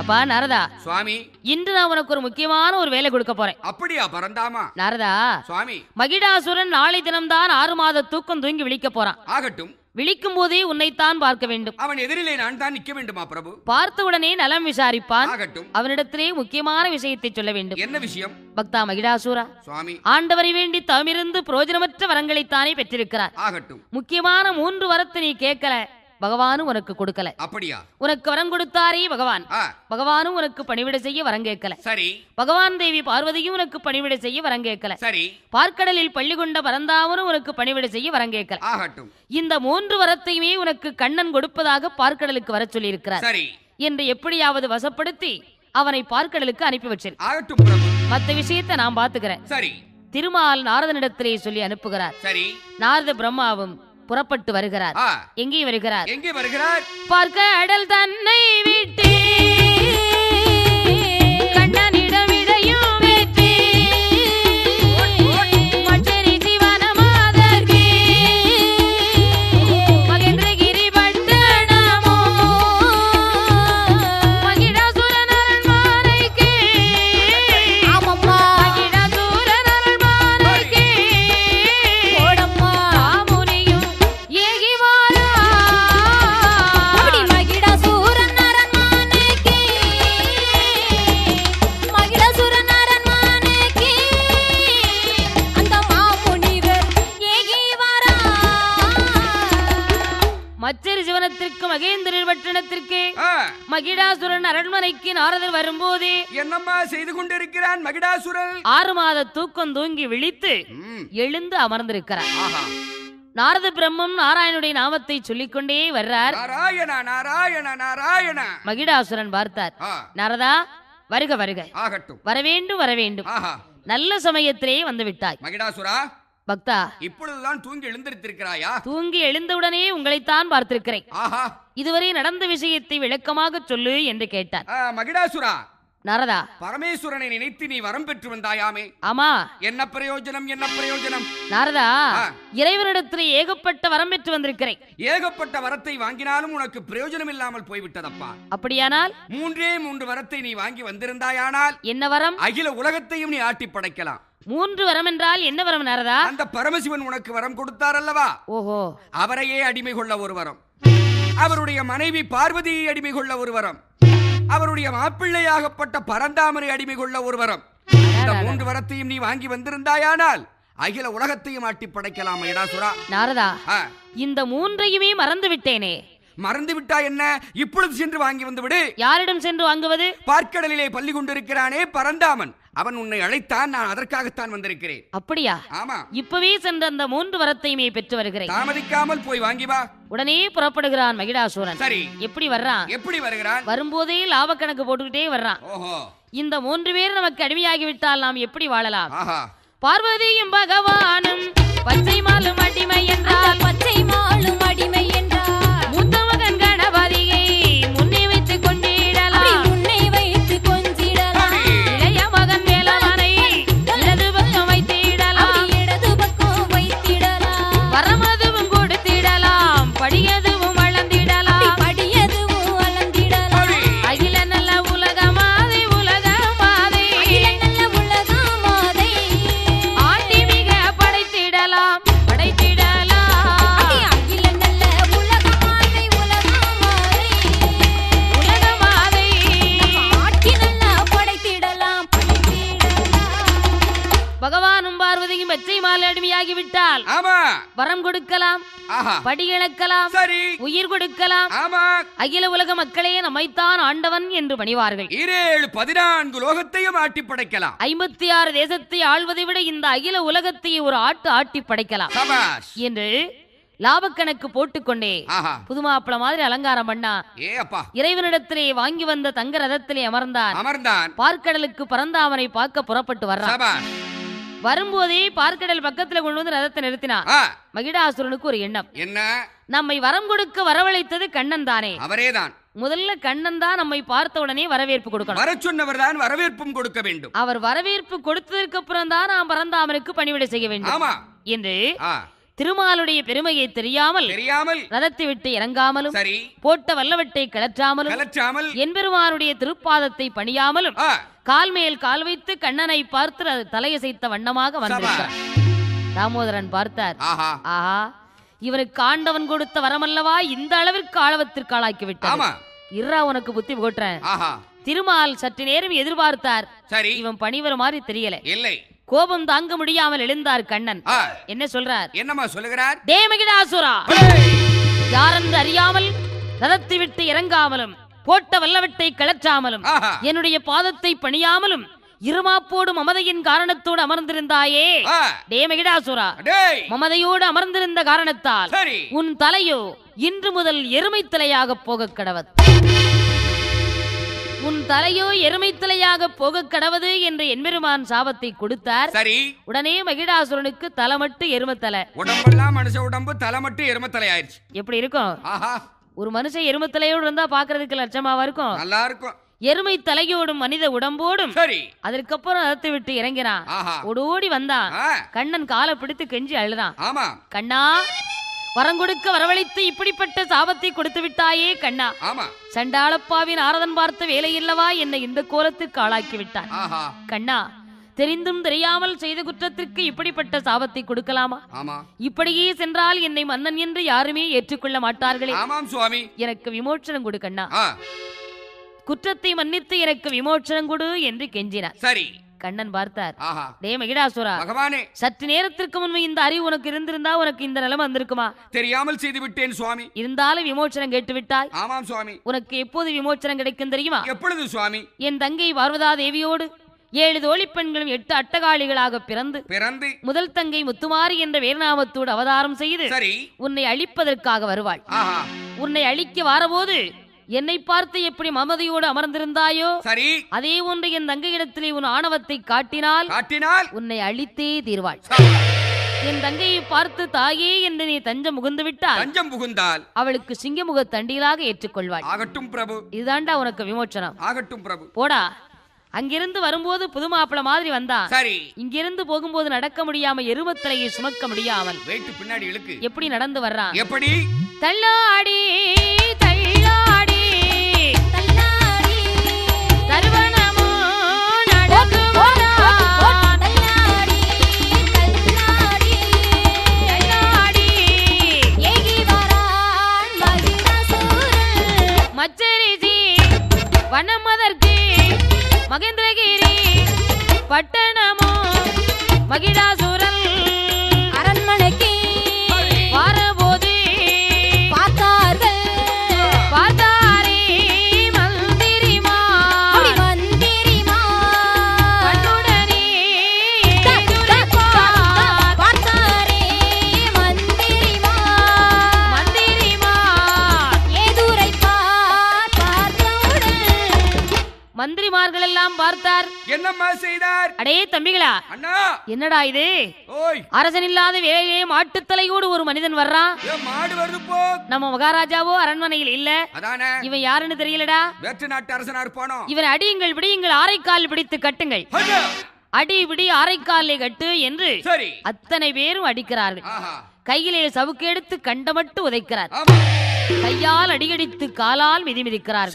அப்பா நாரதா, சுவாமி, இன்று நான் உனக்கு ஒரு முக்கியமான ஒரு வேலை கொடுக்க போறேன். அப்படியா பரந்தாமா? நாரதா, சுவாமி, மகிடாசுரன் நாளை தினம்தான் 6 மாத தூக்கம் தூங்கி விழிக்க போறான். ஆகட்டும். விழிக்கும் போதே உன்னைத்தான் பார்க்க வேண்டும். அவன் எதிரிலே நான் தான் நிற்க வேண்டுமா பிரபு? பார்த்தவுடனே நலம் விசாரிப்பான். ஆகட்டும். அவனிடத்திலே முக்கியமான விஷயத்தை சொல்ல வேண்டும். என்ன விஷயம்? பக்தா மகிடாசுரா, சுவாமி, ஆண்டவரை வேண்டி தவமிருந்து பிரயோஜனமற்ற வரங்களைத்தானே பெற்றிருக்கிறார். ஆகட்டும். முக்கியமான 3 வரத்தை நீ கேட்கல, பகவானும் உனக்கு கொடுக்கல. அப்படியா? உனக்கு வரம் கொடுத்தாரே பகவான், பகவானும் உனக்கு பணிவிடை செய்ய வரம் கேட்கல. சரி. பகவான் தேவி பார்வதியும் உனக்கு பணிவிடை செய்ய வரம் கேட்கல. சரி. பார்க்கடலில் பள்ளி கொண்ட பரந்தாமனும் உனக்கு பணிவிடை செய்ய வரம் கேட்கல. ஆகட்டும். இந்த 3 வரத்தையுமே உனக்கு கண்ணன் கொடுப்பதாக பார்க்கடலுக்கு வர சொல்லி இருக்கிறார். சரி. என்று எப்படியாவது வசப்படுத்தி அவனை பார்க்கடலுக்கு அனுப்பி வச்சிரு. ஆகட்டும் பிரபு. மத்த விஷயத்தை நான் பாத்துக்கிறேன். சரி. திருமால் நாரதனிடத்திலே சொல்லி அனுப்புகிறார். சரி. நாரத பிரம்மாவும் புறப்பட்டு வருகிறார். எங்கே வருகிறார்? எங்கே வருகிறார்? பார்க்கடல் தன்னை விட்டு கண்ணனிடம் இடையும் வெற்றி மற்றொரு ஜீவனமாதற்கு மகேந்திரகிரி பட்டணமோ மகிடாசுரன் அரண்மனைக்கு ஆமம்மா மகிடாசுரன் அரண்மனைக்கு ஓடம்மா முனியும் ஏகி வாரா. அப்படி மகிடாசுரன் அரண்மனைக்கு மகிடாசுரன் அரண்மனைக்கு அந்த மாமுனிவர் ஏகி வரா. மச்சரி ஜீவனத்திற்கு மகேந்திரர் பட்டணத்திற்கு மகிடாசுரன் அரண்மனைக்கு நாரதர் வரும்போதே என்னம்மா செய்து கொண்டிருக்கிறான் மகிடாசுரன்? 6 மாத தூக்கம் தூங்கி விழித்து எழுந்து அமர்ந்திருக்கிறார். நாரத பிரம்மம் நாராயணுடைய நாமத்தை சொல்லிக்கொண்டே வர்றார். நாராயணா நாராயண நாராயண. மகிடாசுரன் பார்த்தார். நாரதா, வருக வருக. ஆகட்டும். வரவேண்டும் வரவேண்டும். நல்ல சமயத்திலே வந்து விட்டாய். மகிடாசுரா, பக்தா, இப்பொழுதுதான் தூங்கி எழுந்திருக்கிறாயா? தூங்கி எழுந்தவுடனே உங்களைத்தான் பார்த்திருக்கிறேன். இதுவரை நடந்த விஷயத்தை விளக்கமாக சொல்லு என்று கேட்டார். மகிடாசுரா, நாரதா, பரமேஸ்வரனை நினைத்து நீ வரம் பெற்று வந்தாயாமே? ஆமா. என்ன பிரயோஜனம்? என்ன பிரயோஜனம்? நாரதா, இறைவனிடத்தில் ஏகப்பட்ட வரம் பெற்று வந்திருக்கிறேன். ஏகப்பட்ட வரத்தை வாங்கினாலும் உனக்கு பிரயோஜனம் இல்லாமல் போய்விட்டதப்பா. அப்படியானால் 3 வரத்தை நீ வாங்கி வந்திருந்தாயானால் என்ன வரம்? அகில உலகத்தையும் நீ ஆட்டி படைக்கலாம். 3 வரம் என்றால் என்ன வரம் நாரதா? அந்த பரமசிவன் உனக்கு வரம் கொடுத்தார் அல்லவா? ஓஹோ. அவரையே அடிமை கொள்ள ஒரு வரம், அவருடைய மனைவி பார்வதியை அடிமை கொள்ள ஒரு வரம், அவருடைய மாப்பிள்ளையாகப்பட்ட பரந்தாமரை அடிமை கொள்ள ஒரு வரம். இந்த 3 வரத்தையும் நீ வாங்கி வந்திருந்தாயானால் அகில உலகத்தையும் ஆட்டி படைக்கலாம் மகிடாசுரா. நாரதா, இந்த 3ஐயுமே மறந்து விட்டேனே. மறந்து விட்டா என்ன? இப்பொழுது சென்று வாங்கி வந்து விடு. யாரிடம் சென்று வாங்குவது? பார்க்கடலிலே பள்ளி கொண்டிருக்கிறானே பரந்தாமன், அவன் உன்னை அழைத்தான். நான் அதற்காகத்தான் வந்திருக்கிறேன். அப்படியா? ஆமா. இப்பவே சென்று அந்த 3 வரத்தையுமே பெற்று வருகிறேன். தாமதிக்காமல் போய் வாங்கி வா. உடனே புறப்படுகிறான் மகிடாசுரன். சரி. எப்படி வர்றான்? எப்படி வருகிறான்? வரும்போதே லாப கணக்கு போட்டுக்கிட்டே வர்றான். ஓஹோ. இந்த 3 பேர் நமக்கு அடிமையாகிவிட்டால் நாம் எப்படி வாழலாம்? பார்வதியும் பகவானும் பச்சை மாலும் அடிமை என்றால் பச்சை மாலும் அடிமை என்றால் மூத்த மகன் கணபதியை முன்னே வைத்து கொண்டிடலாம், முன்னை வைத்து கொஞ்சிடலாம். இளைய மகன் வேலவனை இடது பக்கம் வைத்திடலாம், இடது பக்கம் வைத்திடலாம். வரமதுவும் கொடுத்திடலாம், படியதுவும் வளர்ந்திடலாம், படியதுவும் வளர்ந்திடலாம். அகில நல்ல உலகமாதை உலகமாதை அகில நல்ல உலகமாதை ஆண்டி மிக படைத்திடலாம் படைத்திடலாம். அகில நல்ல உலகமாதை உலகமாதை உலகமாதை ஆட்சி நல்லா படைத்திடலாம் படைத்திடலாம். பகவானும் பார்வதியும் பச்சை மாலை அடிமையாகிவிட்டால் ஆமா, வரம் கொடுக்கலாம், படி இழக்கலாம், சரி, உயிர் கொடுக்கலாம். ஆமா, அகில உலக மக்களே நம்மைத்தான் ஆண்டவன் என்று பணிவார்கள். 14 லோகத்தையும் ஆட்டி படைக்கலாம். 56 தேசத்தை ஆள்வதை விட இந்த அகில உலகத்தையே ஒரு ஆட்டு ஆட்டி படைக்கலாம் சபாஷ் என்று லாபக்கணக்கு போட்டுக்கொண்டே புதுமாப்பிள மாதிரி அலங்காரம் பண்ணா. இறைவனிடத்திலே வாங்கி வந்த தங்க ரதத்திலே அமர்ந்தான். பார்க்கடலுக்கு பரந்தாமனை பார்க்க புறப்பட்டு வர்றான். வரும்போதே பார்க்கடல் பக்கத்துல கொண்டு வந்து ரதத்தை நிறுத்தினா. மகிடாசுரனுக்கு ஒரு எண்ணம். என்ன? நம்மை வரம் கொடுக்க வரவழைத்தது கண்ணன் தானே, அவரேதான். முதல்ல கண்ணன் தான் நம்மை பார்த்த உடனே வரவேற்பு கொடுக்கணும். வர சொன்னவர் தான் வரவேற்பும் கொடுக்க வேண்டும். அவர் வரவேற்பு கொடுத்ததற்கு அப்புறம் தான் நாம் பரந்தாமனுக்கு பணிவிடை செய்ய வேண்டும். ஆமா என்று திருமாலுடைய பெருமையை தெரியாமல் ரதத்தை விட்டு இறங்காமலும் போட்ட வல்லவட்டை கிளற்றாமலும் என்பெருமானுடைய திருப்பாதத்தை பணியாமலும் கால் மேல் கால் வைத்து கண்ணனை பார்த்து தலையசைத்த வண்ணமாக வந்திருக்கிறார். தாமோதரன் பார்த்தார். ஆஹா, இவருக்கு ஆண்டவன் கொடுத்த வரமல்லவா இந்த அளவிற்கு ஆழவத்திற்கு ஆளாக்கி விட்டார். இருரா உனக்கு புத்தி போட்டுறேன். திருமால் சற்று நேரம் எதிர்பார்த்தார். இவன் பணிவர மாதிரி தெரியல. இல்லை, கோபம் தாங்க முடியாமல் எழுந்தார் கண்ணன். என்ன சொல்றார்? என்னமா சொல்லுகிறார்? தேமகிடாசுரா, யாரென்று அறியாமல் ரதத்தை விட்டு இறங்காமலும் போட்ட வல்லவட்டை கிளற்றாமலும் என்னுடைய பாதத்தை பணியாமலும் இருமாப்போடு மமதையின் காரணத்தோடு அமர்ந்திருந்தாயே தேமகிடாசுரா, மமதையோடு அமர்ந்திருந்த காரணத்தால் உன் தலையோ இன்று முதல் எருமை தலையாக போக கடவது. உன் தலையோ எருமை தலையாக போக கடவது என்று எம்பெருமான் சாபத்தை கொடுத்தார். சரி, உடனே மகிடாசுரனுக்கு தலை மட்டும் எருமை தலை, உடம்பெல்லாம் மனுஷ உடம்பு, தலை மட்டும் எருமை தலை ஆயிடுச்சு. எப்படி இருக்கும்? ஒரு மனுஷன் எருமை தலையோடு இருந்தா பாக்குறதுக்கு லட்சமாவா இருக்கும்? நல்லா இருக்கும். எருமை தலையோடும் மனித உடம்போடும் அதற்கப்புறம் ரதத்தை விட்டு இறங்கினான். ஓடோடி வந்தான். கண்ணன் காலை பிடித்து கெஞ்சி அழுதான். கண்ணா, வரங்கொடுக்க வரவழைத்து இப்படிப்பட்ட சாபத்தை கொடுத்து விட்டாயே கண்ணா. சண்டாளப்பாவின் ஆரதன் பார்த்த வேலை இல்லவா என்னை இந்த கோலத்துக்கு ஆளாக்கி விட்டான். கண்ணா, தெரிந்தும் தெரியாமல் செய்த குற்றத்திற்கு இப்படிப்பட்ட சாபத்தை கொடுக்கலாமா? இப்படியே சென்றால் என்னை மன்னன் என்று யாருமே ஏற்றுக்கொள்ள மாட்டார்களே. எனக்கு விமோச்சனம் கொடு கண்ணா, குற்றத்தை மன்னித்து எனக்கு விமோச்சனம் கொடு என்று கெஞ்சினார். சரி, கண்ணன் பார்த்தார். டே மகிடாசுரா, சற்று நேரத்திற்கு முன்பு இந்த அறிவு உனக்கு இருந்திருந்தா உனக்கு இந்த நிலைமை வந்திருக்குமா? தெரியாமல் செய்து விட்டேன் சுவாமி. இருந்தாலும் விமோச்சனம் கேட்டு விட்டாய். ஆமாம் சுவாமி. உனக்கு எப்போது விமோச்சனம் கிடைக்கும் தெரியுமா? எப்பொழுது சுவாமி? என் தங்கை பார்வதா தேவியோடு 7 தோழி பெண்களும் 8 அட்டகாளிகளாக பிறந்து முதல் தங்கை முத்துமாரி என்ற வேர்நாமத்தோடு அவதாரம் செய்து உன்னை அழிப்பதற்காக வருவாள். உன்னை அழிக்க வாரபோது என்னை பார்த்து எப்படி மமதையோடு அமர்ந்திருந்தாயோ சரி, அதே ஒன்று என் தங்கையிடத்திலே உன் ஆணவத்தை காட்டினால் உன்னை அழித்தே தீர்வாள். என் தங்கையை பார்த்து தாயே என்று நீ தஞ்சம் புகுந்து விட்டால், தஞ்சம் புகுந்தால் அவளுக்கு சிங்கமுக தண்டியலாக ஏற்றுக்கொள்வாள். ஆகட்டும் பிரபு. இதுதான்டா உனக்கு விமோச்சனம். ஆகட்டும் பிரபு. போடா. அங்கிருந்து வரும்போது புது மாப்பிள மாதிரி வந்தான். சரி, இங்கிருந்து போகும்போது நடக்க முடியாம எருமத்தலையை சுமக்க முடியாமல் பின்னாடி இழுக்கு எப்படி நடந்து வர்றான்? எப்படி? தள்ளாடி தள்ளாடி தருவனமோ நடந்து மச்சரிசி வனமதற்கு மகேந்திரகிரி பட்டணமோ மகிடாசுரன் அரண்மனைக்கு வாரபோது பார்த்தாரே மந்திரிமா கண்ணுடனே பார்த்தாரே மந்திரிமா மந்திரிமார்கள் எல்லாம் பார்த்தார். என்னம்மா செய்தார்? அடே தம்பிகளா, அண்ணா, என்னடா இது? ஓய், அரசன் இல்லாத வேலையே மாட்டுத்தலையோடு ஒரு மனிதன் வர்றான். மாடு வருது போ. நம்ம மகாராஜாவோ அரண்மனையில் இல்ல. அதானே. இவன் யாருன்னு தெரியலடா. வேற்று நாட்டு அரசனா இருப்பானோ? இவன் அடியுங்கள் விடியுங்கள் ஆரைக்கால் பிடித்து கட்டுங்கள். அடி விடி ஆரைக்காலை கட்டு என்று அத்தனை பேரும் அடிக்கிறார்கள். கையிலே சவுக்கு எடுத்து கண்டமட்டு உதைக்கிறார். கையால் அடியடித்து காலால் மிதிக்கிறார்.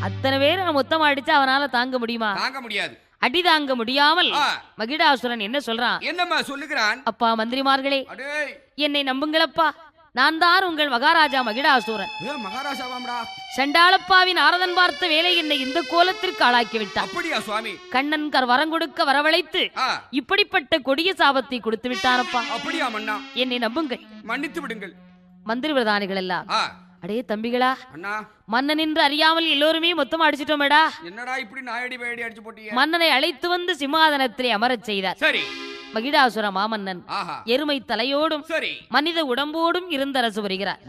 அத்தனை பேரும் மொத்தம் அடிச்சு அவனால தாங்க முடியுமா? தாங்க முடியாது. அடி தாங்க முடியாமல் மகிடாசுரன் என்ன சொல்றான்? என்னம்மா சொல்லுகிறான்? அப்பா மந்திரிமார்களே, என்னை நம்புங்களப்பா, நான் தான் உங்கள் மகாராஜா மகிடாசுரன். மகாராஜாவாம்டா. சண்டாளப்பாவின் ஆரதன் பார்த்த வேலை என்னை இந்த கோலத்திற்கு ஆளாக்கி விட்டான். அப்படியா சுவாமி? கண்ணன் வரங்கொடுக்க வரவழைத்து இப்படிப்பட்ட கொடிய சாபத்தை கொடுத்து விட்டானப்பா. அப்படியா மன்னா? என்னை நம்புங்கள், மன்னித்து விடுங்கள். மந்திரி பிரதானிகள் எல்லாம், அடே தம்பிகளா, மன்னன் என்று அறியாமல் எல்லோருமே மொத்தமா அடிச்சிட்டோமேடா. என்னடா இப்படி நாயடி வேடி அடிச்சு போட்டீங்க? மன்னனை அழைத்து வந்து சிம்மாதனத்திலே அமரச் செய்தார். சரி, மகிடாசுர மாமன்னன் எருமை தலையோடும் மனித உடம்போடும் இருந்தரசு வருகிறார்.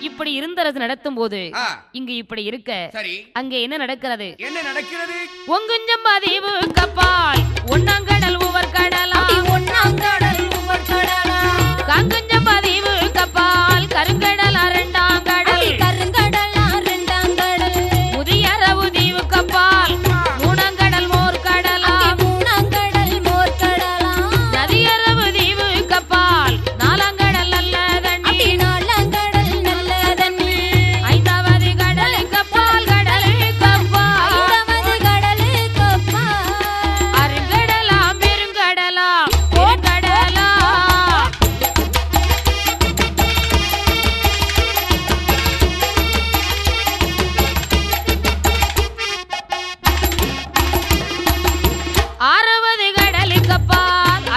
இப்படி இருந்தரசு நடத்தும் போது இங்கு இப்படி இருக்க அங்கே என்ன நடக்கிறது? என்ன நடக்கிறது? ஒங்குஞ்சம் பதிவு கப்பால் ஒன்னாங்கடல் உவர் கடலா, ஒன்னாங்கடல் உவர் கடலா, காங்குஞ்சம் பதிவு கப்பால் கருங்கடல் அரண்டாங்கடல், கருங்கடல் அரண்டாங்கடல்,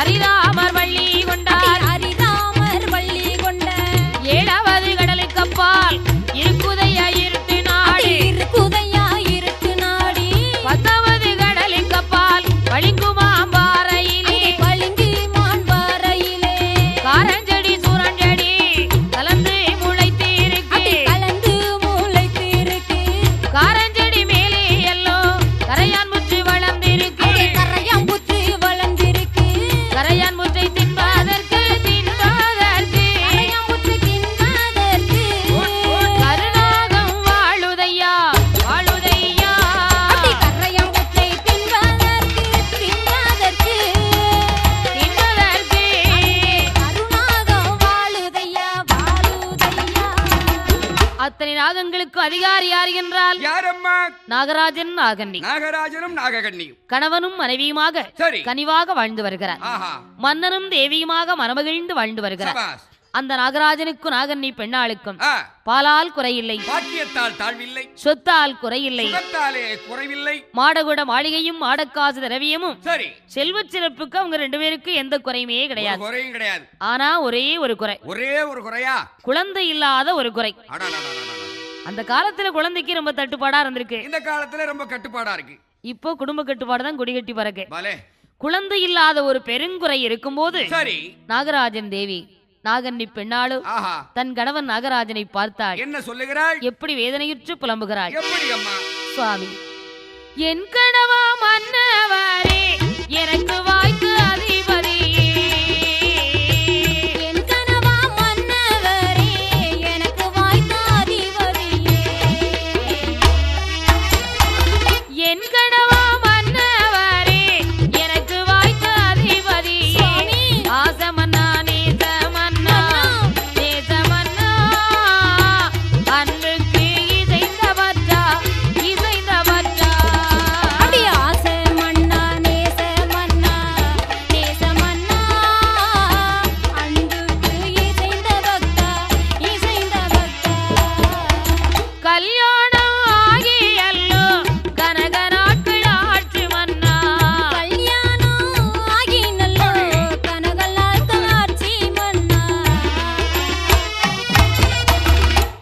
ஹரிராமர் வள்ளி கொண்டார் ஹரிராமர் வள்ளி கொண்ட 7வது கடலுக்கு அப்பால் இருக்குதையா இருட்டு நாடு இருக்குதையா இருட்டு நாடி 10வது கடலுக்கு அப்பால் பளிங்குமாம்பாறையிலே பளிங்கு மான்பாறையிலே காரஞ்செடி சூரஞ்செடி கலந்து முளைத்திருக்கு கலந்து முளைத்திருக்கு காரஞ்செடி மேலே எல்லோ கரையான் முற்று வளர்ந்திருக்கு கரையான் புற்று வளர்ந்திருக்கு கரையான் முற்றை தின்பதற்கு கரையான் புற்று தின்பதற்கு கருநாகம் வாழுதையா வாழுதையா கரையான் புற்றை தின்பதற்கு தின்பதற்கு கருணாகம் வாழுதையா வாழுதையா அத்தனை நாகங்களுக்கு அதிகாரி யார் என்றால் யாரம்மா? நாகராஜன் நாகண்ணி நாகராஜனும் நாககன்னியும் கணவனும் மனைவியுமாக சரி. கனிவாக வாழ்ந்து வருகிறார் ஆஹா, மன்னனும் தேவியுமாக மனமகிழ்ந்து வாழ்ந்து வருகிறார் சபாஸ். அந்த நாகராஜனுக்கும் நாகண்ணி பெண்ணாளுக்கும் ஆ, பாலால் குறையில்லை பாக்கியத்தால் தாழ்வில்லை, சொத்தால் குறையில்லை சுகத்தாலே குறைவில்லை. மாடகுட மாளிகையும் மாடக்காசு திரவியமும் சரி, செல்வ சிறப்புக்கு அவங்க 2 பேருக்கு எந்த குறையுமே ஒரு கிடையாது. குறையும் கிடையாது. ஆனா ஒரே ஒரு குறை, ஒரே ஒரு குறையா? குழந்தை இல்லாத ஒரு குறை. அடடடடடடட. அந்த காலத்துல குழந்தைக்கு ரொம்ப தட்டுப்பாடா இருந்திருக்கு. இந்த காலத்துல ரொம்ப கட்டுப்பாடா இருக்கு. இப்போ குடும்ப கட்டுப்பாடு தான் குடிகட்டி பறக்கு. பலே. குழந்தை இல்லாத ஒரு பெருங்குறை இருக்கும்போது சரி, நாகராஜன் தேவி நாகண்ணி பெண்ணாளு ஆஹா, தன் கணவன் நாகராஜனை பார்த்தாள். என்ன சொல்லுகிறாள்? எப்படி வேதனையுற்று புலம்புகிறாள். எப்படி அம்மா? சுவாமி, என் கணவா மன்னவரே எனக்கு வாய்க்கு அதிபதியே என் கனவா மன்னவரே எனக்கு வாய்த்த அதிபதியே என் கணவா மன்னவரே எனக்கு வாய்த்த அதிபதியே ஆசமன்னா நேசமன்னா நேசமன்னா அன்றுக்கு இசைந்தவற்றா இசைந்தவற்றா அப்படி ஆசை மன்னா நேச மன்னா நேச மன்னா அன்புக்கு இசைந்த பக்தா இசைந்த பக்தா கல்யாணம் ஆகியல்லோ கனக நாட்கள் ஆட்சி மன்னா கல்யாணம் ஆகி நல்லோ கனகலால் காட்சி மன்னா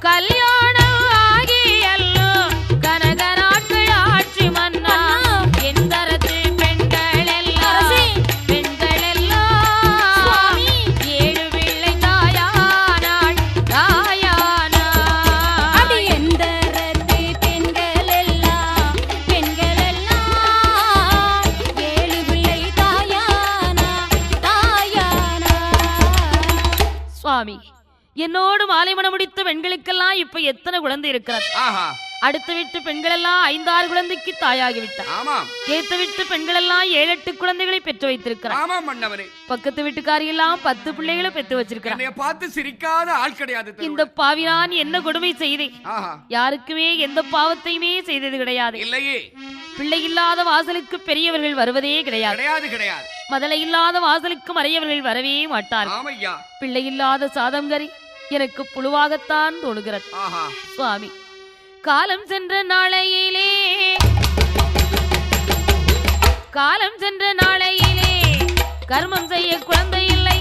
கல்யாணம் ஆகியல்லோ கனக நாட்கள் ஆட்சி மன்னா என் தரத்து பெண்கள் எல்லாம் சுவாமி 7 பிள்ளை தாயானாள் தாயானா அப்படி எந்த ரத்து பெண்கள் எல்லாம் 7 பிள்ளை தாயானா தாயானா சுவாமி, என்னோடு மாலை மணம் முடித்த பெண்களுக்கெல்லாம் இப்ப எத்தனை குழந்தை இருக்கிறது. ஆஹா, அடுத்த வீட்டு பெண்கள் எல்லாம் 5-6 குழந்தைக்கு தாயாகி விட்டார். ஆமாம், ஏத்த வீட்டு பெண்கள் எல்லாம் 7-8 குழந்தைகளை பெற்று வைத்திருக்கிறார். ஆமாம் மன்னவரே. பக்கத்து வீட்டுக்காரி எல்லாம் 10 பிள்ளைகளை பெற்று வச்சிருக்கிறார். என்னைய பார்த்து சிரிக்காத ஆள் கிடையாது. இந்த பாவினான் என்ன கொடுமை செய்தேன். ஆஹா, யாருக்குமே எந்த பாவத்தையுமே செய்தது கிடையாது. இல்லையே, பிள்ளை இல்லாத வாசலுக்கு பெரியவர்கள் வருவதே கிடையாது. கிடையாது கிடையாது. மதலை இல்லாத வாசலுக்கு மறையவர்கள் வரவே மாட்டார். ஆமையா, பிள்ளை இல்லாத சாதங்கரி எனக்கு புழுவாகத்தான் தோணுகிறது. ஆஹா, சுவாமி, காலம் சென்ற நாளையிலே காலம் சென்ற நாளையிலே கர்மம் செய்ய குழந்தை இல்லை.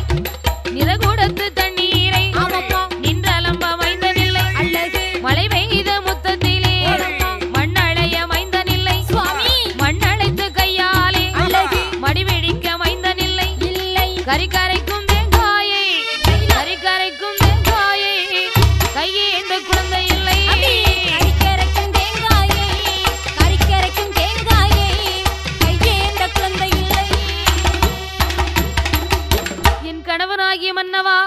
நிறகூடத்து தண்ணீரை நின்றலம்ப மைந்தனில்லை. மழை பெய்த முத்தத்திலே மண்ணளைய மைந்தனில்லை. மண்ணழைத்து கையாலே மடிவெடிக்க மைந்தனில்லை. கரிகரைக்கும் தேங்காயை கரிகரைக்கும் தேங்காயை கையேந்த குழந்தை இல்லை. கரிக்கரைக்கும் தேங்காயை கரிக்கரைக்கும் தேங்காயை கையேந்த குழந்தை இல்லை. என் கணவனாகிய மன்னவா,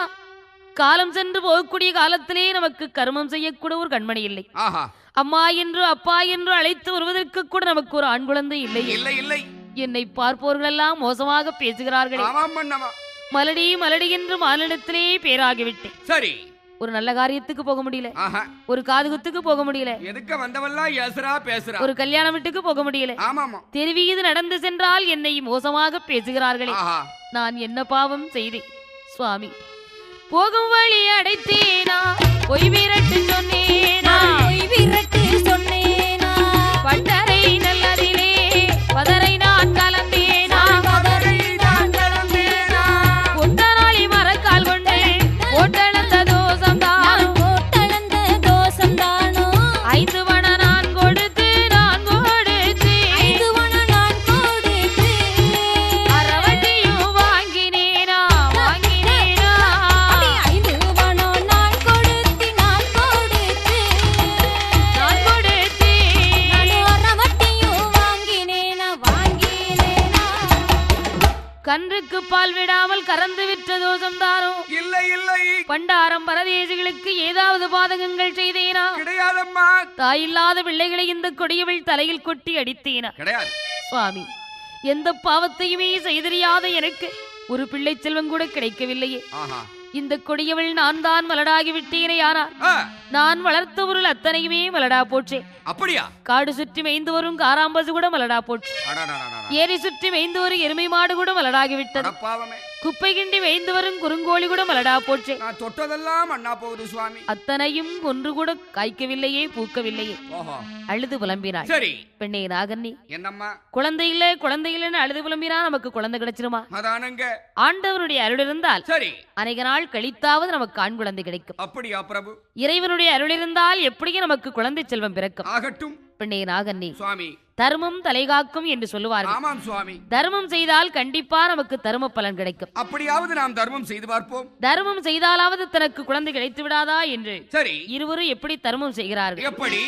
காலம் சென்று போகக்கூடிய காலத்திலே நமக்கு கர்மம் செய்யக்கூட ஒரு கண்மணி இல்லை. ஆஹா, அம்மா என்று அப்பா என்று அழைத்து வருவதற்கு கூட நமக்கு ஒரு ஆண் குழந்தை இல்லை. இல்லை இல்லை. என்னை பார்ப்பவர்களெல்லாம் மோசமாக பேசுகிறார்களே. ஆமாம் மன்னவா. மலடி மலடி என்று மாநிலத்திலே பேராகிவிட்டேன். சரி, ஒரு நல்ல காரியத்துக்கு போக முடியல, ஆஹா, ஒரு காதுகுத்துக்கு போக முடியல, எதுக்க வந்தவெல்லாம் ஏசுறா பேசுறா. ஒரு கல்யாண வீட்டுக்கு போக முடியல. ஆமாமா, தெருவீது நடந்து சென்றால் என்னை மோசமாக பேசுகிறார்களே. ஆஹா, நான் என்ன பாவம் செய்தேன் சுவாமி? போகும் வழி அடைத்தேனா, பொய் விரட்டு சொன்னேனா, பொய் விரட்டு சொன்னேனா, பட்டரை நல்லதிலே பதரை நான் கலந்தேனா, பதரை நான் கலந்தேனா, பாலுக்கு பால் விடாமல் கறந்து விற்ற தோஷம் தானோ? இல்லை இல்லை, பண்டாரம் பரதேசிகளுக்கு ஏதாவது பாதகங்கள் செய்தேனா? கிடையாதம்மா. தாயில்லாத பிள்ளைகளை இந்த கொடியவள் தலையில் கொட்டி அடித்தேனா? கிடையாது சுவாமி. எந்த பாவத்தையுமே செய்தறியாத எனக்கு ஒரு பிள்ளை செல்வம் கூட கிடைக்கவில்லையே. இந்த கொடியவள் நான் தான் மலடாகி விட்டேனே. ஆனால் நான் வளர்த்த பொருள் அத்தனையுமே மலடா போச்சே. அப்படியா? காடு சுற்றி மேய்ந்து வரும் காராம்பசு கூட மலடா போச்சு. ஏரி சுற்றி மேய்ந்து வரும் எருமை மாடு கூட மலடாகி விட்டது. குப்பை கிண்டி மேய்ந்து வரும் குறுங்கோழி கூட மலடா போச்சு. தொட்டதெல்லாம் அண்ணா போகுது சுவாமி. அத்தனையும் ஒன்று கூட காய்க்கவில்லையே, பூக்கவில்லையே. அழுது புலம்பினாள். சரி பெண்ணே நாகன்னி, என்னம்மா? குழந்தை இல்ல குழந்தை இல்லன்னு அழுது புலம்பினா நமக்கு குழந்தை கிடைச்சிருமா? அதானங்க. ஆண்டவருடைய அருள் இருந்தால் சரி, அநேக நாள் கழித்தாவது நமக்கு ஆண் குழந்தை கிடைக்கும். அப்படியா பிரபு? இறைவனுடைய அருள் இருந்தால் எப்படியும் நமக்கு குழந்தை செல்வம் பிறக்கும். ஆகட்டும் பெண்ணே நாகன்னி, சுவாமி தர்மம் தலைகாக்கும் என்று சொல்லுவார்கள். ஆமாம் சுவாமி. தர்மம் செய்தால் கண்டிப்பா நமக்கு தர்ம பலன் கிடைக்கும். அப்படியாவது நாம் தர்மம் செய்து பார்ப்போம். தர்மம் செய்தாலாவது தனக்கு குழந்தை கிடைத்து விடாதா என்று சரி இருவரும் எப்படி தர்மம் செய்கிறார்கள்? எப்படி?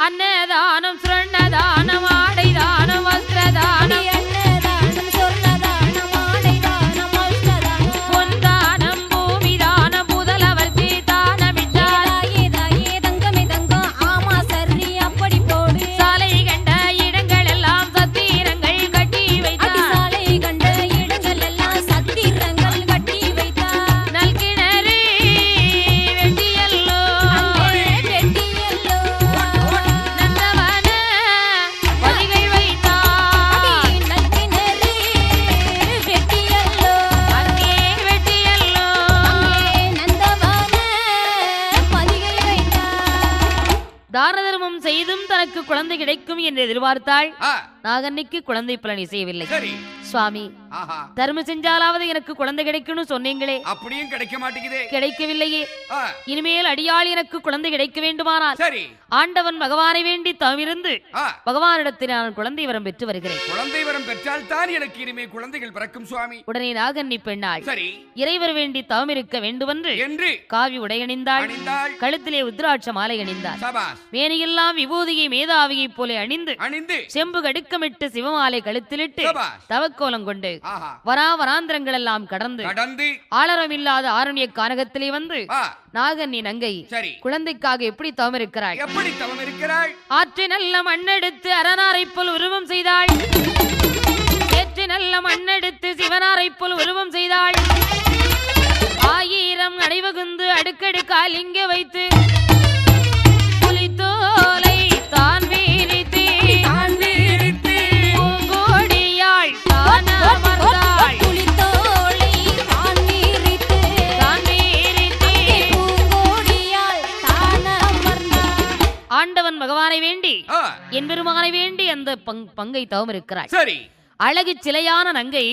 அன்னதானம், சுரண்ணதானம், ஆடைதானம், வஸ்திரதானம், அன்னதானம், சொர்ணதானம், ஆடைதானம், வஸ்திரதானம், பொன்தானம், பூமிதானம், புதலவர்ச்சி தானமிட்டால் தாயே தங்கமே தங்கம். ஆமா சரி, அப்படி போடு. சாலை கண்ட இடங்கள் எல்லாம் சத்திரங்கள் கட்டி வைத்தார். சாலை கண்ட இடங்கள் எல்லாம் சத்திரங்கள் கட்டி வைத்தார். நல்கிணறு வெட்டியல்லோ, வெட்டியல்லோ, நந்தவன பதிகை வைத்தார். நல்கிணறு வெட்டியல்லோ, அங்கே வெட்டியல்லோ, அங்கே நந்தவன பதிகை வைத்தார். தான தர்மம் செய்தும் தனக்கு குழந்தை கிடைக்கும் என்று எதிர்பார்த்தாள். நாகன்னிக்கு குழந்தை பலன் செய்யவில்லை. சரி சுவாமி, தர்மம் செஞ்சாலாவது எனக்கு குழந்தை கிடைக்கணும் சொன்னீங்களே, அப்படியும் கிடைக்க மாட்டேங்குதே. கிடைக்கவில்லையே. இனிமேல் அடியாள் எனக்கு குழந்தை கிடைக்க வேண்டுமானால் சரி, ஆண்டவன் பகவானை வேண்டி தவிர்ந்து பகவானிடத்தில் நான் குழந்தை வரம் பெற்று வருகிறேன். குழந்தை வரம் பெற்றால் தான் எனக்கு இனிமே குழந்தைகள் பிறக்கும் சுவாமி. உடனே நாகன்னி பெண்ணாள். சரி, இறைவர் வேண்டி தவம் இருக்க வேண்டுமென்று என்று காவி உடையணிந்தாள். கழுத்திலே உத்ராட்ச மாலை அணிந்தாள். வேணியெல்லாம் விபூதியை மேதாவியை போல அணிந்து செம்பு கடுக்கமிட்டு சிவமாலை கழுத்திலிட்டு தவக்கோலம் கொண்டு வராந்திரங்கள் எல்லாம் கடந்து ஆளரமில்லாத ஆரண்ய கானகத்திலே வந்து நாகன்னி நங்கை குழந்தைக்காக எப்படி தவம் இருக்கிறாள்? எப்படி தவம் இருக்கிறாள்? ஆற்று நல்ல மண்ணெடுத்து அரணாரை போல் உருவம் செய்தாள். ஏற்று நல்ல மண்ணெடுத்து சிவனாரை போல் உருவம் செய்தாள். 1000 அடைவகுந்து அடுக்கடுக்கால் இங்கே வைத்து புலித்தோலை தான் வீரித்து பூங்கோடியாள் தான் அமர்ந்தாள். புலித்தோலை தான் வீரித்து பூங்கோடியாள் தான் அமர்ந்தாள். ஆண்டவன் பகவானை வேண்டி என் பெருமானை வேண்டி அந்த பங்கை தவம் இருக்கிறாள். சரி, அழகு சிலையான நங்கை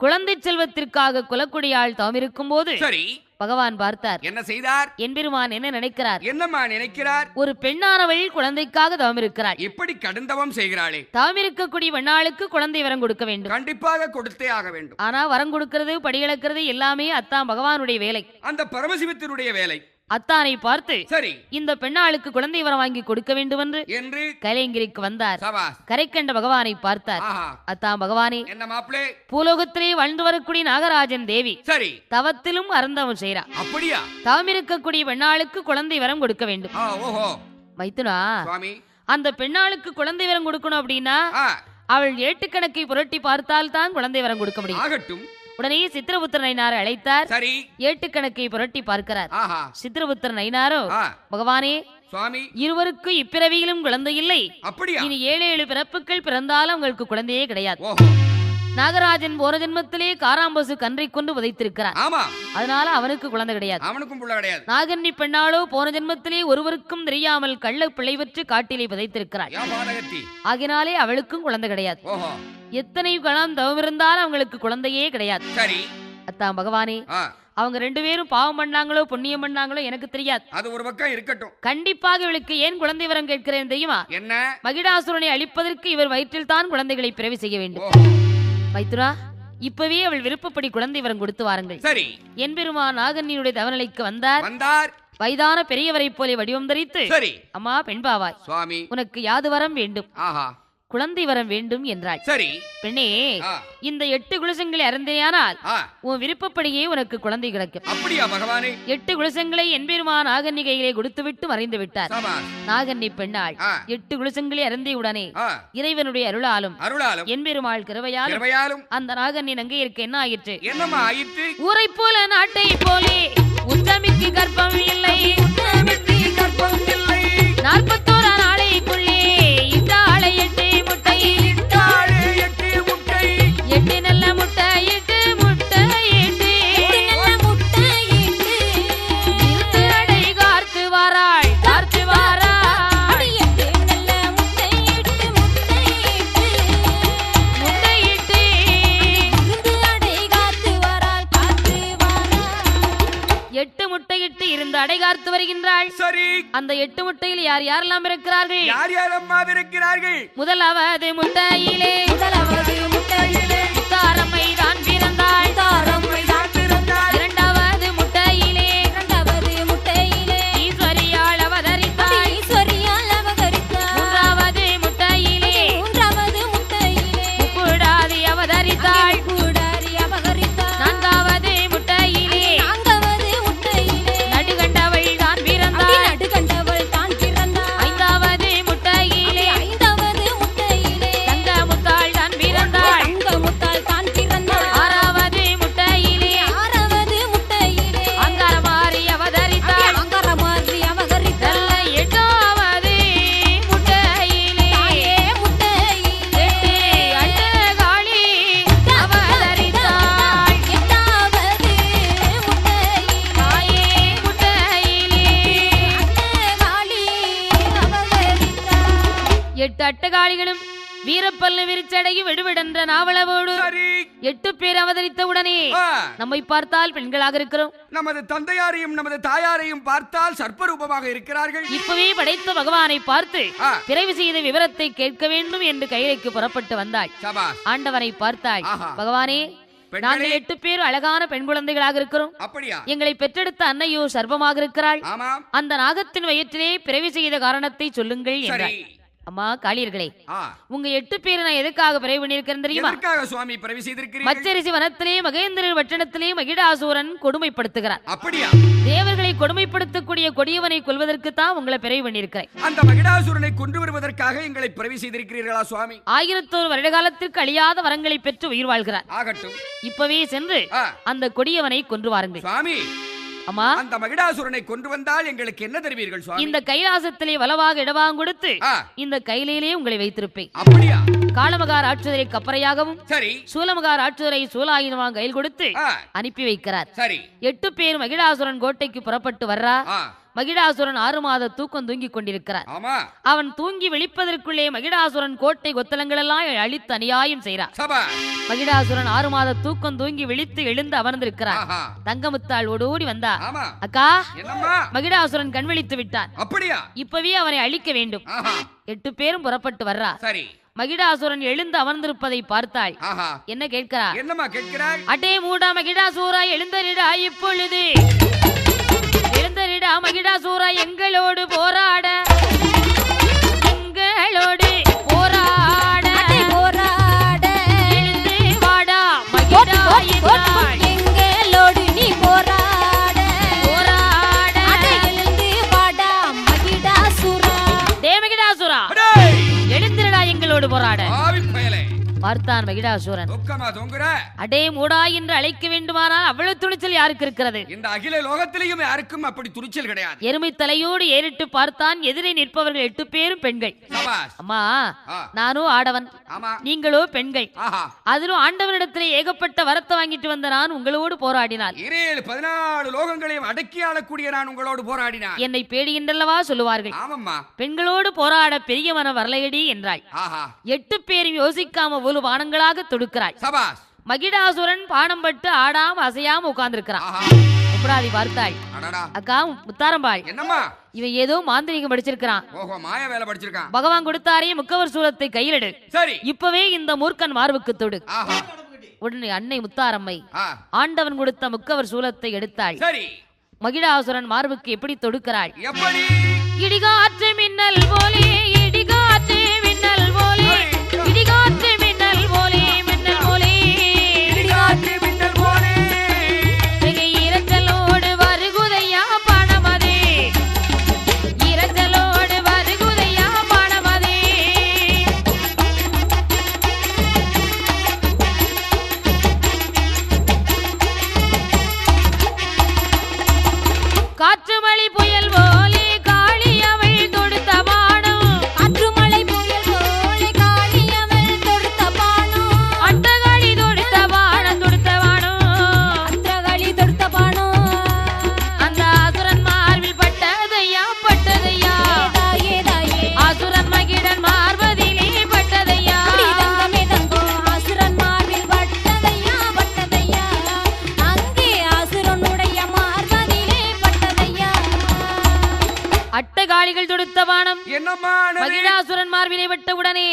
குழந்தை செல்வத்திற்காக குலக்குடியாள் தவம் இருக்கும் போது சரி, பகவான் பார்த்தார். என்ன செய்தார்? என் பெருமான் என்ன நினைக்கிறார்? என்னம்மா நினைக்கிறார்? ஒரு பெண்ணானவள் குழந்தைக்காக தவம் இருக்கிறாள். இப்படி கடுந்தவம் செய்கிறாளே, தவம் இருக்கக்கூடிய பெண்ணாளுக்கு குழந்தை வரம் கொடுக்க வேண்டும். கண்டிப்பாக கொடுத்தே ஆக வேண்டும். ஆனா வரம் கொடுக்கிறது படிகளக்கிறது எல்லாமே அத்தான் பகவானுடைய வேலை, அந்த பரமசிவத்தினுடைய வேலை. அத்தானை பார்த்து சரி, இந்த பெண்ணாளுக்கு குழந்தை வரம் வாங்கி கொடுக்க வேண்டும் என்று கலைங்கிரிக்கு வந்தார். கரை கண்ட பகவானை பார்த்தார். அத்தான் பகவானே, என்ன மாப்பிளே? பூலோகத்திலே வாழ்ந்து வரக்கூடிய நாகராஜன் தேவி சரி தவத்திலும் அறந்தவன் செய்யறா. அப்படியா? தவம் இருக்கக்கூடிய பெண்ணாளுக்கு குழந்தை வரம் கொடுக்க வேண்டும். ஓஹோ மைத்துனா, அந்த பெண்ணாளுக்கு குழந்தை வரம் கொடுக்கணும் அப்படின்னா அவள் ஏட்டுக்கணக்கை புரட்டி பார்த்தால் தான் குழந்தை வரம் கொடுக்க முடியும். ஆகட்டும். உடனே சித்திரபுத்திர நயினாரை அழைத்தார். சரி, ஏட்டுக்கணக்கை புரட்டி பார்க்கிறார். சித்திரபுத்திர நயினாரோ, பகவானே சுவாமி, இருவருக்கு இப்பிறவியிலும் குழந்தை இல்லை. அப்படியா? இனி 7 பிறப்புகள் பிறந்தாலும் உங்களுக்கு குழந்தையே கிடையாது. நாகராஜன் போன ஜென்மத்திலே காராம்பசு கன்றை கொண்டு உதைத்திருக்கிறார். அதனால அவனுக்கு குழந்தை கிடையாது. அவனுக்கும் புள்ள கிடையாது. நாகன்னி பெண்ணாளோ போன ஜென்மத்திலே ஒருவருக்கும் தெரியாமல் கள்ள பிழைவற்று காட்டிலே புதைத்திருக்கிறார். ஆகினாலே அவளுக்கும் குழந்தை கிடையாது. எத்தனை கணம் தவம் இருந்தாலும் அவங்களுக்கு குழந்தையே கிடையாது. சரி, அத்தான் பகவானே, அவங்க 2 பேரும் பாவம் பண்ணாங்களோ புண்ணியம் பண்ணாங்களோ எனக்கு தெரியாது. அது ஒரு பக்கம் இருக்கட்டும். கண்டிப்பாக இவளுக்கு ஏன் குழந்தை வரம் கேட்கிறேன் தெரியுமா? என்ன? மகிடாசுரனை அழிப்பதற்கு இவர் வயிற்றில் தான் குழந்தைகளை பிறவி செய்ய வேண்டும். மைத்துரா, இப்பவே அவள் விருப்பப்படி குழந்தை வரம் கொடுத்து வாருங்கள். சரி. என் பெருமான் நாகன்னியுடைய தவநிலைக்கு வந்தார். வயதான பெரியவரை போல வடிவம் தரித்து, சரி, அம்மா பெண்பாவாய், சுவாமி, உனக்கு யாது வரம் வேண்டும்? குழந்தை வரம் வேண்டும் என்றாள். சரி பெண்ணே, இந்த 8 குலசங்களை அருந்தேயானால் உன் விருப்பப்படியே உனக்கு குழந்தை கிடைக்கும். அப்படியா பகவானே? 8 குலசங்களை என்பெருமான் நாகன்னி கையிலே கொடுத்துவிட்டு மறைந்து விட்டார். நாகன்னி பெண்ணாள் 8 குலசங்களை அருந்திய இறைவனுடைய அருளாலும் என்பெருமாள் கிருபையாலும் அந்த நாகன்னி நங்கையிற்கு என்ன ஆயிற்று? என்னமா ஆயிற்று? ஊரை போல நாட்டை போலே உத்தமிக்கு கர்ப்பம் இல்லை, 41 நாளைக்குள்ளே இட்டாளை 8 முட்டை, 8 நல்ல முட்டை, 8 முட்டை, 8 அடை காத்து வாராள், காத்து வாராள், முட்டையிட்டு 8 முட்டையிட்டு இருந்து அடை காத்து வருகின்றாள். சரி, அந்த 8 முட்டையில் யார் யாரெல்லாம் இருக்கிறார்கள்? யார் யாரம்மா இருக்கிறார்கள்? முதலாவது முட்டையிலே முத்தாரம்மை தான் பிறந்தாள். இரண்டாவது முட்டையிலே ஈஸ்வரியாள் அவதரித்தாள். மூன்றாவது முட்டையிலே முக்குடாதி அவதரித்தாள். நான்காவது முட்டையிலே நடுகண்டவள் தான் பிறந்தாள். ஐந்தாவது முட்டையிலே தங்க முத்தாள் தான் பிறந்தாள். ஆறாவது முட்டையிலே அங்காரமாரி அவதரித்தாள். நல்ல 8வது முட்டையிலே 8 அண்டகாளி அவதரித்தாள். தாயே முட்டையிலே 8 அட்டகாளிகளும் வீரப்பல்லு விரிச்சடையும் விடுவிடென்ற நாவலவோடு 8 பேர் அவதரித்த உடனே நம்மை பார்த்தால் பெண்களாக இருக்கிறோம். நமது தந்தையாரையும் நமது தாயாரையும் பார்த்தால் சர்ப்பரூபமாக இருக்கிறார்கள். இப்பவே படைத்த பகவானை பார்த்து பிறவி செய்த விவரத்தை கேட்க வேண்டும் என்று கையிலைக்கு புறப்பட்டு வந்தாள். ஆண்டவனை பார்த்தாள். பகவானே, நாங்கள் 8 பேர் அழகான பெண் குழந்தைகளாக இருக்கிறோம். அப்படியா? எங்களை பெற்றெடுத்த அன்னையோ சர்ப்பமாக இருக்கிறாள். அந்த நாகத்தின் வயிற்றிலே பிறவி செய்த காரணத்தை சொல்லுங்கள் என்றாள். அம்மா காளியர்களே, உங்க 8 பேரை நான் எதுக்காக பிறவி பண்ணியிருக்கிறேன் தெரியுமா? சுவாமி பிறவி செய்திருக்கிறீர்கள். மச்சரிசி வனத்திலே மகேந்திரர் வட்டணத்திலே மகிடாசூரன் கொடுமைப்படுத்துகிறார். அப்படியா? தேவர்களை கொடுமைப்படுத்தக்கூடிய கொடியவனை கொல்வதற்கு தான் உங்களை பிறவி பண்ணியிருக்கிறேன். அந்த மகிடாசூரனை கொண்டு வருவதற்காக எங்களை பிறவி செய்திருக்கிறீர்களா சுவாமி? 1001 வருட காலத்திற்கு அழியாத வரங்களை பெற்று உயிர் வாழ்கிறார். ஆகட்டும், இப்பவே சென்று அந்த கொடியவனை கொன்று வாருங்கள். சுவாமி, அம்மா, அந்த மகிடாசுரனை கொண்டு வந்தால் எங்களுக்கு என்ன தருவீர்கள் சுவாமி? இந்த கைலாசத்திலே வலவாக இடவாங்க கொடுத்து இந்த கையிலே உங்களை வைத்திருப்பேன். அப்படியா? காளமகார் ஆட்சியரை கப்பரையாகவும், சரி, சூலமகார் ஆட்சியரை சூலாயுதமாக கையில் கொடுத்து அனுப்பி வைக்கிறார். சரி, 8 பேர் மகிடாசுரன் கோட்டைக்கு புறப்பட்டு வர்றா. மகிடாசுரன் 6 மாத தூக்கம் தூங்கிக் கொண்டிருக்கிறார். அவன் தூங்கி விழிப்பதற்குள்ளே மகிடாசுரன் கோட்டை கொத்தளங்கள் எல்லாம் அழித்து அநியாயம் செய்கிறார். மகிடாசுரன் 6 மாத தூக்கம் தூங்கி விழித்து எழுந்து அமர்ந்திருக்கிறார். தங்கமுத்தாள் ஓடோடி வந்தா. அக்கா, மகிடாசுரன் கண் விழித்து விட்டான். அப்படியா? இப்பவே அவனை அழிக்க வேண்டும். 8 பேரும் புறப்பட்டு வர்றா. சரி, மகிடாசுரன் எழுந்து அமர்ந்திருப்பதை பார்த்தாள். என்ன கேட்கிறார்? என்னமா கேட்கிறாய்? அடே மூடா மகிடாசூரா, எழுந்தரிடா இப்பொழுது, எழுந்தரிடா மகிடாசூரா, எங்களோடு போராட, எங்களோடு போராட, எழுந்து வாடா மகிடா என்றாள். எங்களோடு நீ போராட, போராட, எழுந்து வாடா மகிடாசுரா. டே மகிடாசூரா, எழுந்திரடா எங்களோடு போராட. பார்த்தான் மகிடாசூரன். அடே மூடா என்று அழைக்க வேண்டுமானால் அவ்வளவு துணிச்சல் யாருக்கு இருக்கிறது? இந்த அகில லோகத்திலேயும் யாருக்கும் அப்படி துணிச்சல் கிடையாது. எருமை தலையோடு ஏறிட்டு பார்த்தான். எதிரே நிற்பவர்கள் 8 பேரும் பெண்கள். அம்மா, நானும் ஆடவன், நீங்களோ பெண்கள். அதிலும் ஆண்டவனிடத்திலே ஏகப்பட்ட வரத்தை வாங்கிட்டு வந்த நான் உங்களோடு போராடினால், 14 லோகங்களையும் அடக்கி ஆளக்கூடிய நான் உங்களோடு போராடினான், என்னை பேடுகின்றல்லவா சொல்லுவார்கள். பெண்களோடு போராட பெரிய மன வரலையடி என்றாள். 8 பேரும் யோசிக்காம ஒரு பானங்களாக தொடுக்கிறாள். மகிடாசுரன் பானம் பட்டு ஆடாம அசையாம உட்கார்ந்திருக்கிறான். உப்படாதி பார்த்தாள். அக்கா முத்தாரம்பாள், இவன் ஏதோ மாந்திரிகம் படிச்சிருக்கான். மாய வேலை படிச்சிருக்கான். பகவான் கொடுத்தாரே முக்கவர் சூலத்தை கையிலடு. சரி, இப்பவே இந்த மூர்க்கன் மார்புக்கு தொடு. உடனே அன்னை முத்தாரம்மை ஆண்டவன் கொடுத்த முக்கவர் சூலத்தை எடுத்தாள். சரி, மகிடாசுரன் மார்புக்கு எப்படி தொடுக்கிறாள்? எப்படி? இடிகாற்று மின்னல் போலே, இடிகாற்று மின்னல் போலே, அட்டகாளிகள் தொடுத்த பானம் என்னம்மா மகிடாசுரன் மார்பினை விட்டவுடனே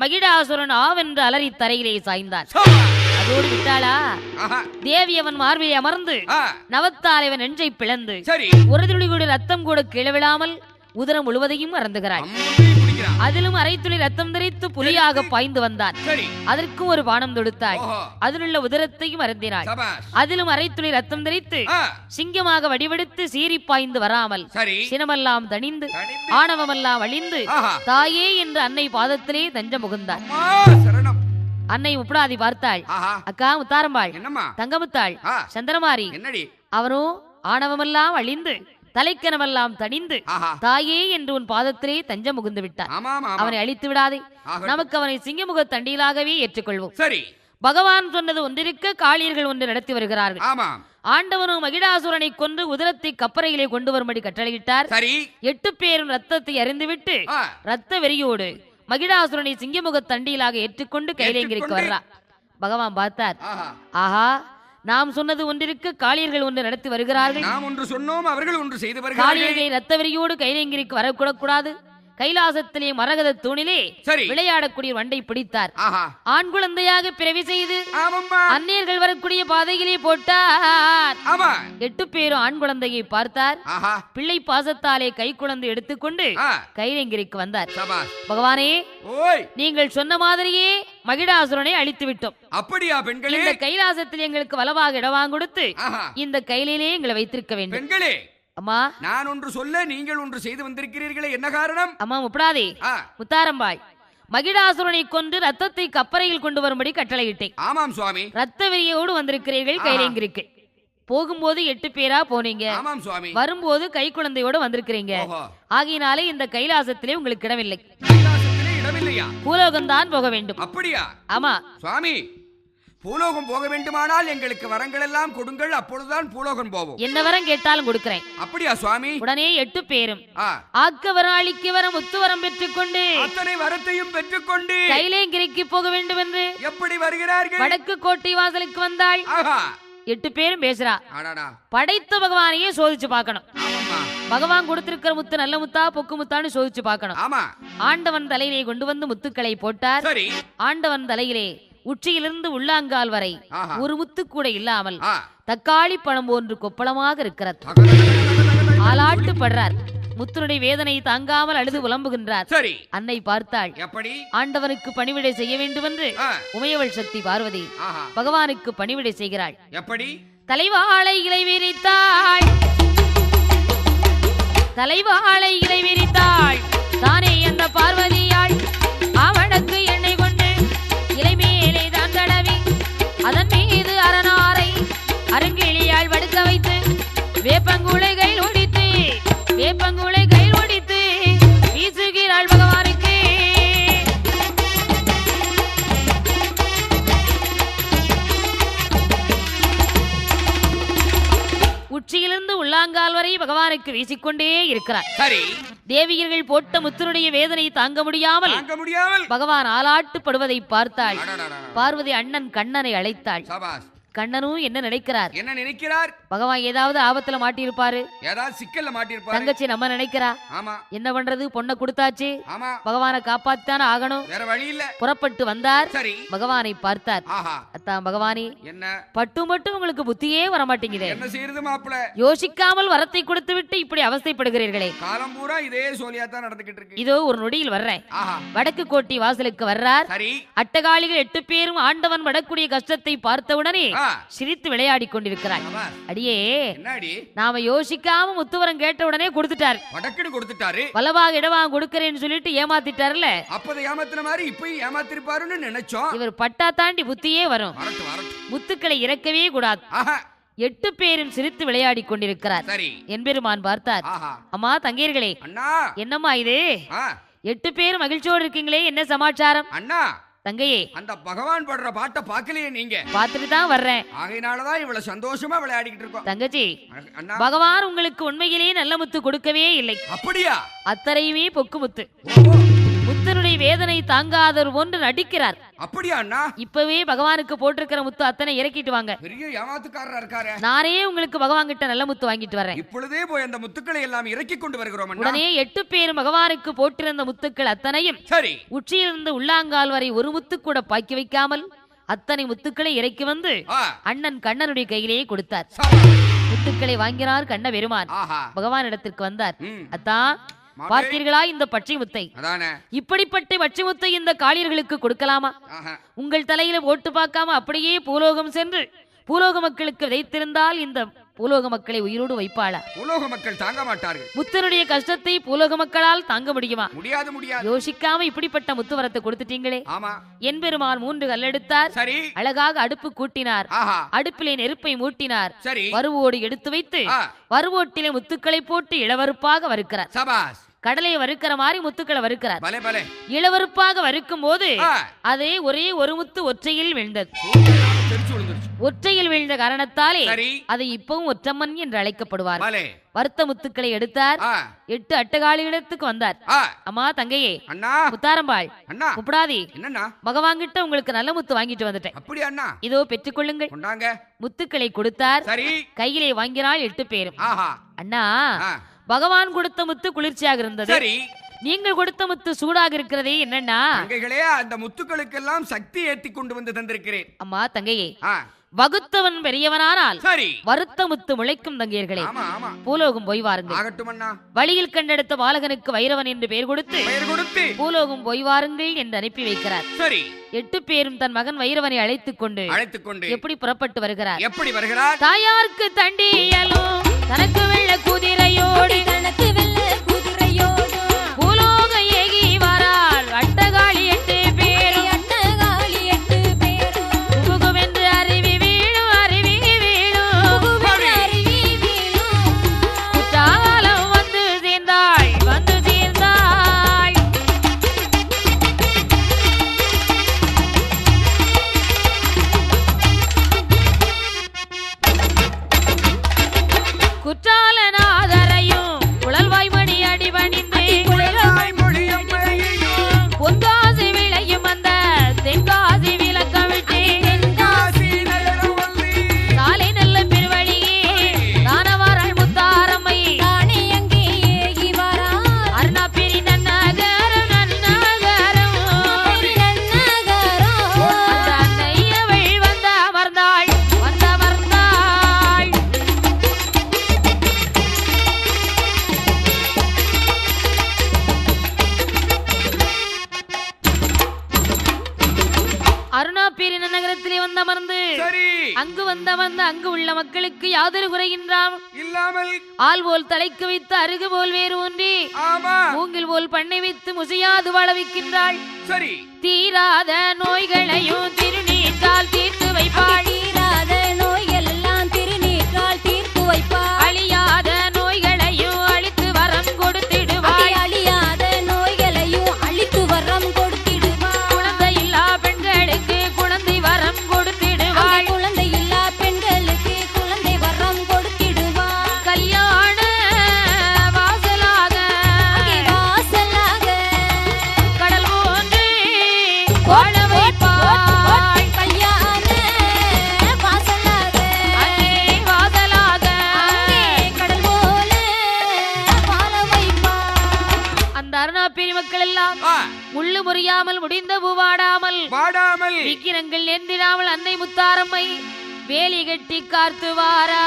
மகிடாசுரன் ஆவென்று அலறி தரையிலே சாய்ந்தான். அதோடு விட்டாளா, தேவி அவன் மார்பிலை அமர்ந்து நவத்தால் அவன் நெஞ்சை பிளந்து ஒரு துளி கூட ரத்தம் கூட கிளவிடாமல் உதரம் முழுவதையும் அறந்துகிறாள். அதிலும் அரை துளி ரத்தம் தெரித்து புலியாக பாய்ந்து வந்தான். அதற்கும் ஒரு பானம் தொடுத்தாள். அதிலுள்ள உதரத்தையும் அருந்தினாள். அதிலும் அரை துளி ரத்தம் தெரித்து சிங்கமாக வடிவெடுத்து சீறி பாய்ந்து வராமல் சினமெல்லாம் தணிந்து ஆணவமெல்லாம் அழிந்து தாயே என்று அன்னை பாதத்திலே தஞ்சம் புகுந்தாள். அன்னை முப்படாதி பார்த்தாள். அக்கா முத்தாரம்பாள், தங்கமுத்தாள், சந்திரமாரி, அவரும் ஆணவமெல்லாம் அழிந்து தலைக்கனமெல்லாம் தணிந்து தாயே என்று உன் பாதத்திலே தஞ்சம் முகுந்து விட்டார். அவனை அழித்து விடாதே, நமக்கு அவனை சிங்கமுக தண்டியலாகவே ஏற்றுக்கொள்வோம். சரி, பகவான் சொன்னது ஒன்றிருக்க காளியர்கள் ஒன்று நடத்தி வருகிறார்கள். ஆண்டவனும் மகிடாசுரனை கொன்று உதரத்தை கப்பறையிலே கொண்டு வரும்படி கட்டளையிட்டார். 8 பேரும் ரத்தத்தை அறிந்துவிட்டு ரத்த வெறியோடு மகிடாசுரனை சிங்கமுக தண்டியலாக ஏற்றுக்கொண்டு கைலேங்கிற்கு வர்றா. பகவான் பார்த்தார். ஆஹா, நாம் சொன்னது ஒன்றிருக்க காளியர்கள் ஒன்று நடத்தி வருகிறார்கள். நாம் ஒன்று சொன்னோம், அவர்கள் ஒன்று செய்து வருகிறார்கள். காளியர்களை ரத்த வெறியோடு கைலேங்கிற்கு வரக்கூடாது. கைலாசத்திலே மரகத தூணிலே விளையாடக்கூடிய வண்டை பிடித்தார். ஆண் குழந்தையாக பிறவி செய்து அந்நியர்கள் வரக்கூடிய பாதையிலே போட்டார். 8 பேரும் ஆண் குழந்தையை பார்த்தார். பிள்ளை பாசத்தாலே கை குழந்தை எடுத்துக்கொண்டு கைலேங்கிற்கு வந்தார். பகவானே, நீங்கள் சொன்ன மாதிரியே மகிடாசுரனை அழித்து விட்டோம். அப்படியா பெண்களே? இந்த கைலாசத்தில் எங்களுக்கு வலவாக இடவாங்க கொடுத்து இந்த கையிலே எங்களை வைத்திருக்க வேண்டும். பெண்களே, அம்மா, நான் ஒன்று சொல்ல நீங்கள் ஒன்று செய்து வந்திருக்கிறீர்களே, என்ன காரணம்? அம்மா முப்படாதே, முத்தாரம்பாய், மகிடாசுரனை கொன்று ரத்தத்தை கப்பறையில் கொண்டு வரும்படி கட்டளையிட்டேன். ஆமாம் சுவாமி. ரத்த வெறியோடு வந்திருக்கிறீர்கள் கைலேங்கிருக்கு. போகும்போது 8 பேரா போனீங்க. ஆமாம் சுவாமி. வரும்போது கை குழந்தையோடு வந்திருக்கிறீங்க. ஆகினாலே இந்த கைலாசத்திலே உங்களுக்கு இடமில்லை. கைலாசத்திலே இடமில்லையா? பூலோகம் தான் போக வேண்டும். அப்படியா? ஆமா சுவாமி, பூலோகம் போக வேண்டுமானால் எங்களுக்கு வரங்கள் எல்லாம் கொடுங்கள், அப்பொழுதுதான் பூலோகம் போவோம். என்ன வரம் கேட்டாலும் கொடுக்கிறேன். அப்படியா சுவாமி? உடனே 8 பேரும் ஆக்க வரம் அழிக்க வரம் முத்து வரம் பெற்றுக்கொண்டு அத்தனை வரத்தையும் பெற்றுக்கொண்டு கைலேங்கிரிக்கு போக வேண்டும் என்று எப்படி வருகிறார்கள்? வடக்கு கோட்டை வாசலுக்கு வந்தாள். 8 பேரும் பேசுறா. படைத்த பகவானையே சோதிச்சு பார்க்கணும். பகவான் கொடுத்திருக்கிற முத்து நல்ல முத்தா பொக்கு முத்தான்னு சோதிச்சு பார்க்கணும். ஆண்டவன் தலையிலே கொண்டு வந்து முத்துக்களை போட்டார். ஆண்டவன் தலையிலே உச்சியிலிருந்து உள்ளாங்கால் வரை ஒரு முத்து கூட இல்லாமல் தக்காளி பழம் போன்று கொப்பளமாக இருக்கிறது. ஆளாட்டு படுறார். முத்துனுடைய வேதனை தாங்காமல் அழுது புலம்புகின்றார். அன்னை பார்த்தாள். ஆண்டவனுக்கு பணிவிடை செய்ய வேண்டும் என்று உமையவள் சக்தி பார்வதி பகவானுக்கு பணிவிடை செய்கிறாள். எப்படி? தலைவாழை இலை விரித்தாள், தலைவாழை இலை விரித்தாள் தானே அந்த பார்வதியாள். அவனுக்கு எண்ணெய் கொண்டு இலை மேலே தான் தடவி அதன் மீது அரணாரை அருங்கிளியால் வடுக்க வைத்து வேப்பங்குளை கையில் ஒடித்து வேப்பங்குளை கையில் ஒடித்து வீசுகிறாள் பகவானுக்கு. உச்சியிலிருந்து உள்ளாங்கால் வரை பகவானுக்கு வீசிக்கொண்டே இருக்கிறார். தேவியர்கள் போட்ட முத்தனுடைய வேதனை தாங்க முடியாமல் பகவான் ஆளாட்டுப்படுவதை பார்த்தாள். பார்வதி அண்ணன் கண்ணனை அழைத்தாள். கண்ணனும் என்ன நினைக்கிறார்? பகவான் ஏதாவது ஆபத்துல மாட்டியிருப்பாரு, ஏதாவது சிக்கல்ல மாட்டியிருப்பாரு. தங்கச்சி நம்ம நினைக்கிறா. என்ன பண்றது, பொண்ணை கொடுத்தாச்சு, பகவானை காப்பாத்தான ஆகணும், வேற வழி இல்ல. புறப்பட்டு வந்தார். பகவானை பார்த்தார். அத்தான் பகவானே, என்ன பட்டு மட்டும் உங்களுக்கு புத்தியே வரமாட்டேங்குதே, என்ன செய்யறது மாப்பிள? யோசிக்காமல் வரத்தை கொடுத்து விட்டு இப்படி அவஸ்தைப்படுகிறீர்களே. காலம் பூரா இதே சோலியாத்தான் நடந்துகிட்டு இருக்கு. இதோ ஒரு நொடியில் வர்றேன். வடக்கு கோட்டை வாசலுக்கு வர்றார். அட்டகாளிகள் 8 பேரும் ஆண்டவன் வடக்கூடிய கஷ்டத்தை பார்த்தவுடனே சிரித்து விளையாடி கொண்டிருக்கிறார். அடியே, நாம யோசிக்காம முத்துவரம் கேட்ட உடனே கொடுத்துட்டாரு. வலவாக இடவாக கொடுக்கறேன்னு சொல்லிட்டு ஏமாத்திட்டாருல. அப்பத ஏமாத்தின மாதிரி இப்ப ஏமாத்திருப்பாருன்னு நினைச்சோம். இவர் பட்டா தாண்டி புத்தியே வரும். முத்துக்களை இறக்கவே கூடாது. 8 பேரும் சிரித்து விளையாடி கொண்டிருக்கிறார். என்பெருமான் பார்த்தார். அம்மா தங்கையர்களே, என்னம்மா இது? 8 பேரும் மகிழ்ச்சியோடு இருக்கீங்களே, என்ன சமாச்சாரம்? அண்ணா தங்கையே, அந்த பகவான் படுற பாட்ட பாக்கலையே நீங்க? பாத்துட்டு தான் வர்றேன். ஆகையினாலதான் இவ்வளவு சந்தோஷமா விளையாடிக்கிட்டு இருக்கோம். தங்கச்சி, பகவான் உங்களுக்கு உண்மையிலேயே நல்ல முத்து கொடுக்கவே இல்லை. அப்படியா? அத்தனையுமே பொக்கு முத்து. முத்தனுடைய வேதனை தாங்காதவர் ஒன்று நடிக்கிறார். அப்படியா அண்ணா? இப்பவே பகவானுக்கு போட்டிருக்கிற முத்து அத்தனை இறக்கிட்டு வாங்க. பெரிய ஏமாத்துக்காரரா இருக்காரே. நானே உங்களுக்கு பகவான் கிட்ட நல்ல முத்து வாங்கிட்டு வரேன். இப்பொழுதே போய் அந்த முத்துக்களை எல்லாம் இறக்கி கொண்டு வருகிறோம் அண்ணா. உடனே 8 பேரும் பகவானுக்கு போட்டிருந்த முத்துக்கள் அத்தனையும் சரி உச்சியிலிருந்து உள்ளாங்கால் வரை ஒரு முத்து கூட பாக்கி வைக்காமல் அத்தனை முத்துக்களை இறக்கி வந்து அண்ணன் கண்ணனுடைய கையிலேயே கொடுத்தார். முத்துக்களை வாங்கினார் கண்ண பெருமான். பகவான் இடத்திற்கு வந்தார். அத்தான் பார்த்தீர்களா இந்த பச்சை முத்தை? இப்படிப்பட்ட பச்சை முத்தை இந்த காளியர்களுக்கு கொடுக்கலாமா? உங்கள் தலையில ஓட்டு பார்க்காம அப்படியே பூலோகம் சென்று பூலோக மக்களுக்கு விதைத்திருந்தால் இந்த பூலோக மக்களை உயிரோடு வைப்பாளா? பூலோக மக்கள் தாங்க மாட்டார்கள். முத்தனுடைய கஷ்டத்தை பூலோக மக்களால் தாங்க முடியுமா? முடியாது முடியாது. யோசிக்காம இப்படிப்பட்ட முத்துவரத்தை கொடுத்துட்டீங்களே. ஆமா. என்பெருமான் 3 கல்லெடுத்தார். சரி. அழகாக அடுப்பு கூட்டினார். அடுப்பிலே நெருப்பை மூட்டினார். சரி. வறுவோடு எடுத்து வைத்து வறுவோட்டிலே முத்துக்களை போட்டு இளவருப்பாக வறுக்கிறார். சபாஸ். கடலையை வறுக்கிற மாதிரி முத்துக்களை வறுக்கிறார். பலே பலே. இளவருப்பாக வறுக்கும் போது அதே ஒரே ஒரு முத்து ஒற்றையில் விழுந்தது. ஒற்றையில் விழுந்த காரணத்தாலே அதை இப்பவும் ஒற்றம்மன் என்று அழைக்கப்படுவார். வருத்த முத்துக்களை எடுத்தார். 8 அட்டகாளியிடத்துக்கு வந்தார். அம்மா தங்கையே, முத்தாரம்பாள், முப்படாதி, பகவான் கிட்ட உங்களுக்கு நல்ல முத்து வாங்கிட்டு வந்துட்டேன். இதோ பெற்றுக்கொள்ளுங்கள். முத்துக்களை கொடுத்தார். கையிலே வாங்கினாள் 8 பேரும். அண்ணா, பகவான் கொடுத்த முத்து குளிர்ச்சியாக இருந்தது. நீங்கள் கொடுத்த முத்து சூடாக இருக்கிறதே என்னன்னா? அந்த முத்துக்களுக்கெல்லாம் சக்தி ஏற்றி கொண்டு வந்து தந்திருக்கிறேன். அம்மா தங்கையே, வகுத்தவன் பெரியவனானால் வருத்த முத்து முளைக்கும் தங்கையர்களே. பூலோகம் போய் வாருங்கள். வழியில் கண்டெடுத்த பாலகனுக்கு வைரவன் என்று பெயர் கொடுத்து பூலோகம் போய் வாருங்கள் என்று அனுப்பி வைக்கிறார். 8 பேரும் தன் மகன் வைரவனை அழைத்துக் கொண்டு எப்படி புறப்பட்டு வருகிறார்? எப்படி வருகிறார்? தாயாருக்கு தண்டியலும் தனக்கு வெள்ள குதிரையோடு பூலோக ஏகி வரார். அட்டகாளி 8 பேரும் புகுவென்று அருவி வீழும் அருவி வீழும் குற்றாலம் வந்து சேர்ந்தாள் வந்து சேர்ந்தாள். குற்றாலநாதரையும் குழல்வாய்மணி அடிபணிந்து பொன்காசி விளையும் அந்த தென்காசி விளக்கவிட்டு காலை நல்ல பெருவழியே தானவாராள் முத்தாரம்மை அருணாபெரி நன்னகரம் நன்னகரம் அன்னையவள் வந்த அமர்ந்தாள் வந்தமர்ந்தாள். அருணாபேரி நகரத்திலே வந்தமர்ந்து அங்கு வந்தமர்ந்து அங்கு உள்ள மக்களுக்கு யாதொரு குறைகின்றாம் இல்லாமல் ஆள் போல் தலைக்கு வைத்து அருகு போல் வேறு ஒன்றி மூங்கில் போல் பண்ணை வைத்து முசையாது வாழ வைக்கின்றாள். தீராத நோய்களையும் திருநீற்றால் தீர்த்து வைப்பாள். அழியாத நோய்களையும் அழித்து வரம் கொடுத்திடுவாள். குழந்தையில்லா பெண்களுக்கு குழந்தை வரம் கொடுத்திடுவாள். கல்யாண வாசலாக கடல் போன்று வாழ வைப்பாள். அந்த அருணாபேரி மக்கள் எல்லாம் முள்ளு முறியாமல் முடிந்த பூவாடாமல் விக்கிரங்கள் நேர்ந்திடாமல் அன்னை முத்தாரம்மை வேலி கட்டி காத்து வாரா.